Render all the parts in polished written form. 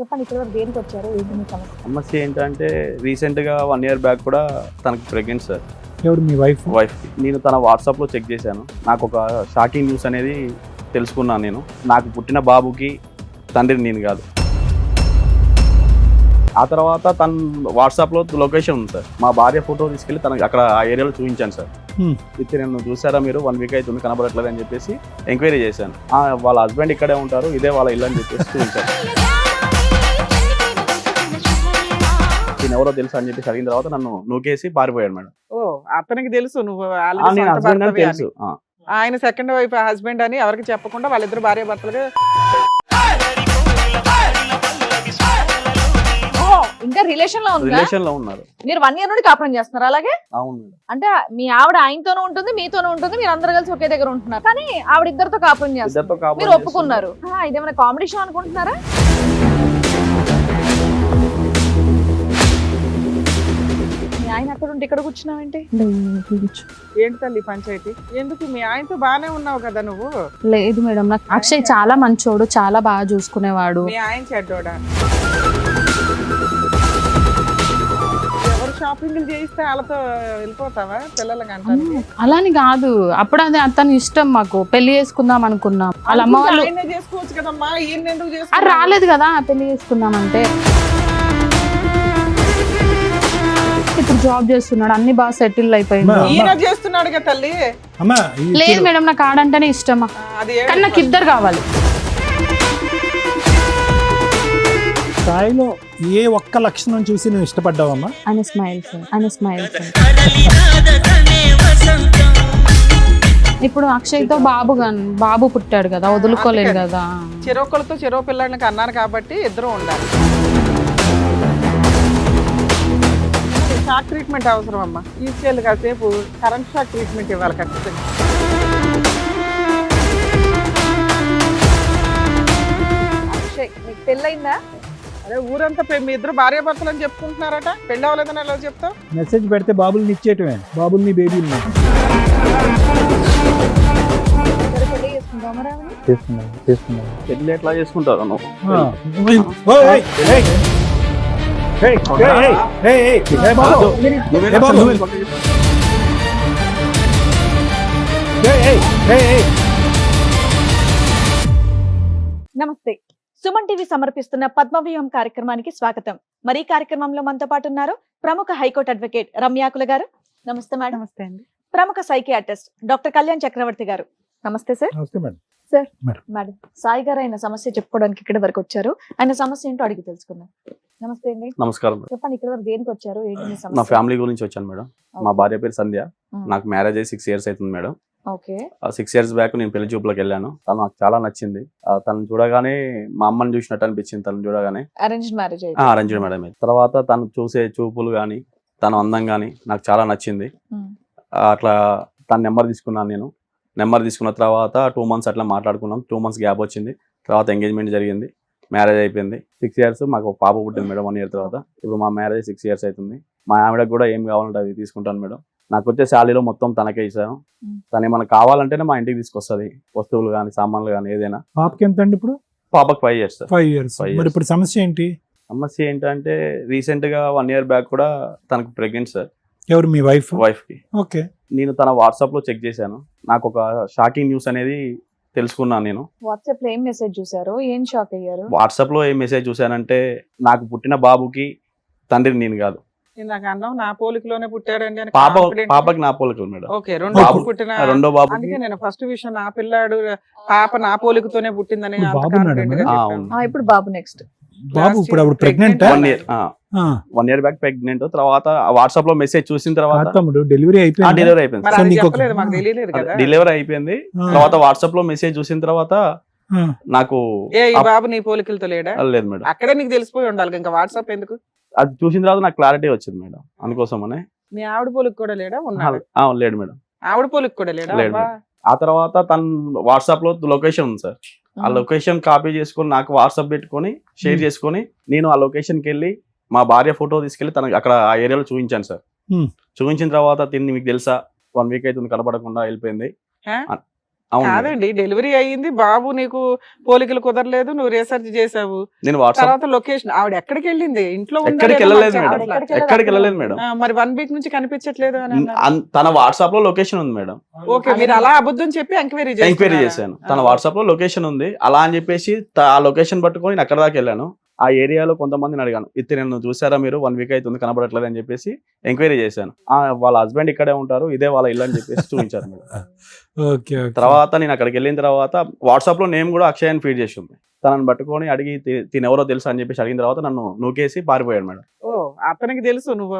చెప్పండి ఇక్కడ వరకు దేనికి వచ్చారు, ఏంటి మీ సమస్య? సమస్య ఏంటంటే రీసెంట్గా 1 year బ్యాక్ కూడా తనకి ప్రెగ్నెంట్ సార్. ఎవరు మీ వైఫ్కి నేను తన వాట్సాప్లో చెక్ చేశాను. నాకు ఒక షాకింగ్ న్యూస్ అనేది తెలుసుకున్నాను. నేను నాకు పుట్టిన బాబుకి తండ్రిని నేను కాదు. ఆ తర్వాత తన వాట్సాప్లో లొకేషన్ ఉంది సార్. మా భార్య ఫోటో తీసుకెళ్ళి తనకి అక్కడ ఆ ఏరియాలో చూపించాను సార్. అయితే నేను చూసారా మీరు 1 week అవుతుంది కనబడట్లేదు అని చెప్పేసి ఎంక్వైరీ చేశాను. వాళ్ళ హస్బెండ్ ఇక్కడే ఉంటారు, ఇదే వాళ్ళ ఇల్లు అని చెప్పేసి చూపించాను. నేను ఎవరో తెలుసు అని చెప్పేసి అడిగిన తర్వాత నన్ను నూకేసి పారిపోయాడు మేడం. ఓ అతనికి తెలుసు నువ్వు నేను హస్బెండ్ అని తెలుసు. ఆయన సెకండ్ వైఫ్ హస్బెండ్ అని ఎవరికి చెప్పకుండా వాళ్ళిద్దరు భార్య భర్తలుగా ఇంకా రిలేషన్ లో ఉందా? రిలేషన్ లో ఉన్నారు. మీరు 1 year నుండి కాపురం చేస్తున్నారు అలాగే? అవును మేడం. అంటే మీ ఆవిడ ఆయనతోనూ ఉంటుంది, మీతోనూ ఉంటుంది, మీరు అందరు కలిసి ఒకే దగ్గర ఉంటున్నారు. కానీ ఆవిడ ఇద్దరితో కాపురం చేస్తారు, ఇద్దరితో కాపురం మీరు ఒప్పుకున్నారు. ఇదేమైనా కామెడీ షో అనుకుంటున్నారా? మీ ఆయన అక్కడ ఉంటే ఇక్కడ కూర్చున్నావేంటి? ఏంటి తల్లి పంచాయతీ? ఎందుకు మీ ఆయనతో బానే ఉన్నావు కదా నువ్వు? లేదు మేడం, నాకు అక్షయ్ చాలా మంచోడు, చాలా బాగా చూసుకునేవాడు. మీ ఆయన చెడ్డోడా? ఎవరు షాపింగ్లు చేయిస్తే వాళ్ళతో వెళ్ళిపోతావా పిల్లలకి అంటారు? అలాని కాదు, అప్పుడు అది అతని ఇష్టం. మాకు పెళ్లి చేసుకుందాం అనుకున్నాం. వాళ్ళ అమ్మ వాళ్ళు చేసుకోవచ్చు కదమ్మా, ఈయన ఎందుకు అది చేసుకో? రాలేదు కదా పెళ్లి చేసుకుందామంటే. ఇప్పుడు జాబ్ చేస్తున్నాడు, అన్ని బాగా సెటిల్ అయిపోయింది. ఈయన చేస్తున్నాడు కదా తల్లి. లేదు మేడం, నాకు ఆడంటేనే ఇష్టమా, అది కానీ నాకు ఇద్దరు కావాలి. స్థాయిలో ఏ ఒక్క లక్షణం చూసి నువ్వు ఇష్టపడ్డావమ్మా? ఆయన స్మైల్స్, ఆయన స్మైల్స్. ఇప్పుడు అక్షయ్తో బాబు పుట్టాడు కదా, వదులుకోలేదు కదా. చెరోకలతో చెరో పిల్లలకి అన్నాను కాబట్టి ఇద్దరు ఉండాలి. షాక్ ట్రీట్మెంట్ అవసరం అమ్మా. తీసుకెళ్ళి కాసేపు కరెంట్ షాక్ ట్రీట్మెంట్ ఇవ్వాలి ఖచ్చితంగా. అక్షయ్, మీకు పెళ్ళయిందా? అదే ఊరంతా మీ ఇద్దరు భార్య భర్తలు అని చెప్పుకుంటున్నారట, పెళ్ళి అవ్వలేదని ఎలా చెప్తావు? మెసేజ్ పెడితే బాబుల్ని ఇచ్చేయటమే, బాబుల్ని బేబీల్ని పెళ్లి చేసుకుందామా రావణి? చేస్తున్నాను. పెళ్ళి ఎట్లా చేసుకుంటారు నువ్వు? నమస్తే. సుమన్ టీవీ సమర్పిస్తున్న పద్మవ్యూహం కార్యక్రమానికి స్వాగతం. మరి ఈ కార్యక్రమంలో మనతో పాటు ఉన్నారు ప్రముఖ హైకోర్టు అడ్వకేట్ రమ్యాకుల గారు. నమస్తే మేడం. నమస్తే అండి. ప్రముఖ సైకియాట్రిస్ట్ డాక్టర్ కళ్యాణ్ చక్రవర్తి గారు. నమస్తే సార్. నమస్తే madam. Sir madam. Madam, Sai గారు ఆయన సమస్య చెప్పుకోవడానికి ఇక్కడ వరకు వచ్చారు. ఆయన సమస్య ఏంటో అడిగి తెలుసుకుందాం. నమస్తే అండి. నమస్కారం మేడం. చెప్పండి ఇక్కడ వరకు దేనికి వచ్చారు, ఏంటి మీ నా సమస్య? ఫ్యామిలీ గురించి వచ్చాను మేడం. మా భార్య పేరు సంధ్య. నాకు మ్యారేజ్ అయ్యి 6 years అవుతుంది మేడం. ఓకే. 6 years బ్యాక్ నేను పెళ్లి చూపులకు వెళ్ళాను. తను నాకు చాలా నచ్చింది. తను చూడగానే మా అమ్మని చూసినట్టు అనిపించింది. తను చూడగానే అరేంజ్డ్ మ్యారేజ్ అరేంజ్డ్ మేడం. తర్వాత తను చూసే చూపులు కానీ తన అందం కానీ నాకు చాలా నచ్చింది. అట్లా తన నెంబర్ తీసుకున్నాను నేను. నెంబర్ తీసుకున్న తర్వాత 2 months అట్లా మాట్లాడుకున్నాం. 2 months గ్యాప్ వచ్చింది. తర్వాత ఎంగేజ్మెంట్ జరిగింది, మ్యారేజ్ అయిపోయింది. 6 years మాకు ఒక పాప పుట్టింది మేడం 1 year తర్వాత. ఇప్పుడు మా మ్యారేజ్ 6 years అవుతుంది. మా ఆవిడకు కూడా ఏం కావాలంటే అవి తీసుకుంటాను మేడం. నాకు వచ్చే శాలరీలో మొత్తం తనకే ఇచ్చాను. తను ఏమైనా కావాలంటేనే మా ఇంటికి తీసుకొస్తుంది, వస్తువులు కానీ సామాన్లు కానీ ఏదైనా. పాపకి ఎంత అండి ఇప్పుడు? పాపకు 5 years. 5 years. మరి ఇప్పుడు సమస్య ఏంటి? సమస్య ఏంటంటే రీసెంట్గా 1 year బ్యాక్ కూడా తనకు ప్రెగ్నెంట్ సార్. ఎవరు మీ వైఫ్కి. ఓకే. నేను తన వాట్సాప్లో చెక్ చేశాను. నాకు ఒక షాకింగ్ న్యూస్ అనేది తెలుసుకున్నాను. నేను వాట్సాప్ లో ఏం మెసేజ్ చూసారు, ఏం షాక్ అయ్యారు? వాట్సాప్లో ఏం మెసేజ్ చూశానంటే నాకు పుట్టిన బాబుకి తండ్రిని నేను కాదు. ఇందాక అన్నావు నా పోలికలోనే పుట్టాడండి అని. పాపకి నా పోలికలు మేడం. ఓకే, రెండో బాబు పుట్టిన రెండో బాబు. అందుకే నేను ఫస్ట్ విషయం నా పిల్లాడు పాప నా పోలికతోనే పుట్టిందని ఇప్పుడు అంత బాబు confident ఉన్నాడా గా మేడం? చెప్పాను. ఇప్పుడు బాబు నెక్స్ట్. బాబు ఇప్పుడు అప్పుడు ప్రెగ్నెంట్? 1 year back pregnant. తర్వాత వాట్సాప్ లో మెసేజ్ చూసిన తర్వాత తమ్ముడు డెలివరీ అయిపోయింది. డెలివరీ అయిపోయింది. మరి సో అది నీకు ఒక- చెప్పలేదు, మాకు తెలియలేదు కదా. డెలివరీ అయిపోయింది. తర్వాత వాట్సాప్ లో మెసేజ్ చూసిన తర్వాత నాకు ఈ బాబు నీ పోలికలతో లేడా? లేదు మేడం. అక్కడే నీకు తెలిసిపోయి ఉండాలి, ఇంకా వాట్సాప్ ఎందుకు? అది చూసిన తర్వాత నాకు క్లారిటీ వచ్చింది మేడం. అందుకోసమనే. మీ ఆవిడ పోలిక కూడా లేడా? ఉన్నాడు. లేడు మేడం. ఆవిడ పోలిక కూడా లేడా? లేడు అబ్బా. మేడం. ఆ తర్వాత తన వాట్సాప్ లో లొకేషన్ ఉంది సార్. ఆ లొకేషన్ కాపీ చేసుకొని నాకు వాట్సాప్ పెట్టుకొని షేర్ చేసుకొని నేను ఆ లొకేషన్కి వెళ్ళి మా భార్య ఫోటో తీసుకెళ్లి తనకి అక్కడ ఆ ఏరియాలో చూపించాను సార్. చూపించిన తర్వాత తిని మీకు తెలుసా 1 week అవుతుంది కనపడకుండా వెళ్ళిపోయింది. అవును మేడం. కాదండి, డెలివరీ అయ్యింది, బాబు నీకు పోలికలు కుదరలేదు, నువ్వు రీసెర్చ్ చేసావు, నేను వాట్సాప్ తర్వాత లొకేషన్ ఆవిడ ఎక్కడికి వెళ్ళింది, ఇంట్లో ఉందా ఎక్కడికి లేదా వెళ్ళలేదు మనకు మేడం. ఆవిడ చెప్పట్లా. ఎక్కడికి వెళ్ళలేదు మేడం. మరి 1 వీక్ నుంచి కనిపించట్లేదు అని అన్నారు. తన వాట్సాప్ లో లొకేషన్ ఉంది మేడం. ఓకే, మీరు అలా అబద్ధం చెప్పి ఎంక్వైరీ ఎంక్వైరీ చేశాను. తన వాట్సాప్ లో లొకేషన్ ఉంది అలా అని చెప్పేసి ఆ లొకేషన్ పట్టుకొని నేను అక్కడ దాకా వెళ్ళాను. ఆ ఏరియాలో కొంతమందిని అడిగాను, ఇత్తి నన్ను చూసారా మీరు, 1 వీక్ అవుతుంది కనబడట్లేదు అని చెప్పేసి ఎంక్వైరీ చేశాను. వాళ్ళ హస్బెండ్ ఇక్కడే ఉంటారు, ఇదే వాళ్ళ ఇల్లు అని చెప్పేసి చూపించారు మేడం. ఓకే తర్వాత నేను అక్కడికి వెళ్ళిన తర్వాత వాట్సాప్ లో నేమ్ కూడా అక్షయ్ అని ఫీడ్ చేసి ఉంది. తనని పట్టుకొని అడిగి తినెవరో తెలుసు అని చెప్పేసి అడిగిన తర్వాత నన్ను నూకేసి పారిపోయాడు మేడం. ఓ, అతనికి తెలుసు నువ్వు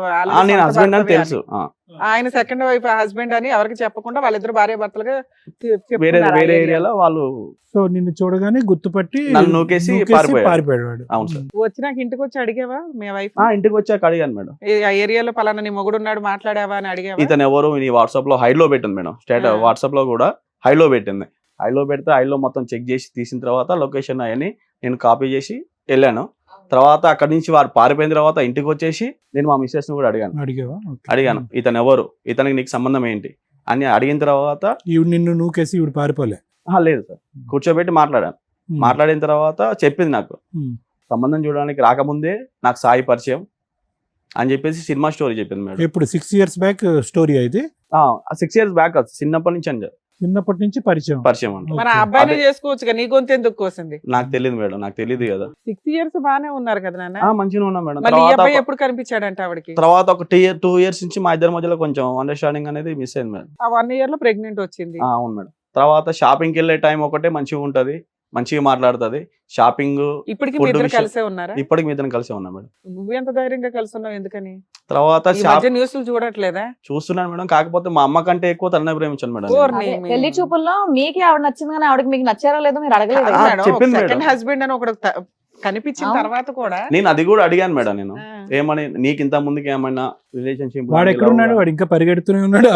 నేను హస్బెండ్ అని తెలుసు. ఆయన సెకండ్ వైఫ్ హస్బెండ్ అని ఎవరికి చెప్పకుండా వాళ్ళిద్దరు భార్య భర్తలుగా వేరే వేరే ఏరియాలో వాళ్ళు సో నిన్ను చూడగానే గుర్తుపట్టి నన్ను నూకేసి పారిపోయాడు వాడు. అవును సార్. వచ్చినాక ఇంటికి వచ్చి అడిగావా మీ వైఫ్? ఇంటికి వచ్చాక అడిగాను మేడం, ఆ ఏరియాలో పలానా నీ మొగుడు ఉన్నాడు మాట్లాడావా అని అడిగావా? ఇతను ఎవరు నీ వాట్సాప్ లో హైడ్ లో పెట్టింది మేడం. వాట్సాప్ లో కూడా హైడ్ లో పెట్టింది. హైడ్ లో పెడితే హైడ్ లో మొత్తం చెక్ చేసి తీసిన తర్వాత లొకేషన్ అవన్నీ నేను కాపీ చేసి వెళ్ళాను. తర్వాత అక్కడి నుంచి వారు పారిపోయిన తర్వాత ఇంటికి వచ్చేసి నేను మా మిస్సెస్ ని కూడా అడిగాను ఇతను ఎవరు, ఇతనికి నీకు సంబంధం ఏంటి అని అడిగిన తర్వాత ఈవిడ నిన్ను నూకేసి ఈవిడ పారిపోలే. లేదు సార్, కూర్చోబెట్టి మాట్లాడాను. మాట్లాడిన తర్వాత చెప్పింది నాకు సంబంధం చూడడానికి రాకముందే నాకు సాయి పరిచయం అని చెప్పేసి సినిమా స్టోరీ చెప్పింది మేడం. ఇప్పుడు 6 years బ్యాక్ స్టోరీ అయితే 6 years బ్యాక్ చిన్నప్పటి నుంచి అని చిన్నప్పటి నుంచి పరిచయం అంటే మన అబ్బాయిని చేసుకోవచ్చు, నీ గొంతు ఎందుకు కోసింది? నాకు తెలియదు మేడం, నాకు తెలియదు కదా. 6 years బానే ఉన్నారు కదా నాన్న. మంచిగా ఉన్నా మేడం. మళ్ళీ ఈ అబ్బాయి ఎప్పుడు కనిపించాడంట ఆవిడకి? తర్వాత ఒక 2 years నుంచి మా ఇద్దరి మధ్యలో కొంచెం అండర్స్టాండింగ్ అనేది మిస్ అయింది మేడం. ఆ 1 year లో ప్రెగ్నెంట్ వచ్చింది. అవును మేడం. తర్వాత షాపింగ్కి వెళ్ళే టైం ఒకటే మంచిగా ఉంటది, మంచిగా మాట్లాడుతుంది. షాపింగ్ ఇప్పటికి మీ ఇద్దరు కలిసే ఉన్నారా? ఇప్పటికి మీ ఇద్దరు కలిసే ఉన్నాం మేడం. నువ్వు ఎంత ధైర్యంగా కలిసి ఉన్నావు ఎందుకని? తర్వాత న్యూస్లు చూడట్లేదా? చూస్తున్నాను మేడం, కాకపోతే మా అమ్మ కంటే ఎక్కువ తననే ప్రేమించాను మేడం. పెళ్లి చూపుల్లో మీకు ఆవిడ నచ్చింది కానీ ఆవిడకి మీకు నచ్చారో లేదో మీరు అడగలేదు. చెప్పింది మేడం. సెకండ్ హస్బెండ్ అని ఒకడు కనిపించిన తర్వాత కూడా నేను అది కూడా అడిగాను మేడం. నేను ఏమని, నీకు ఇంత ముందుకి ఏమైనా రిలేషన్షిప్ వాడు ఎక్కడ ఉన్నాడు, వాడు ఇంకా పరిగెడుతూనే ఉన్నాడు.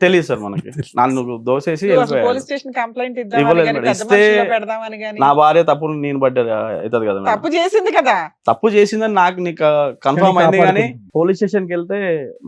తెలియదు సార్ మనకి. నన్ను దోసేసి పోలీస్ స్టేషన్ కంప్లైంట్ ఇస్తే నా భార్య తప్పు నేను పడ్డది అవుతుంది కదా. తప్పు చేసింది కదా, తప్పు చేసిందని నీకు కన్ఫర్మ్ అయింది కానీ పోలీస్ స్టేషన్ కి వెళ్తే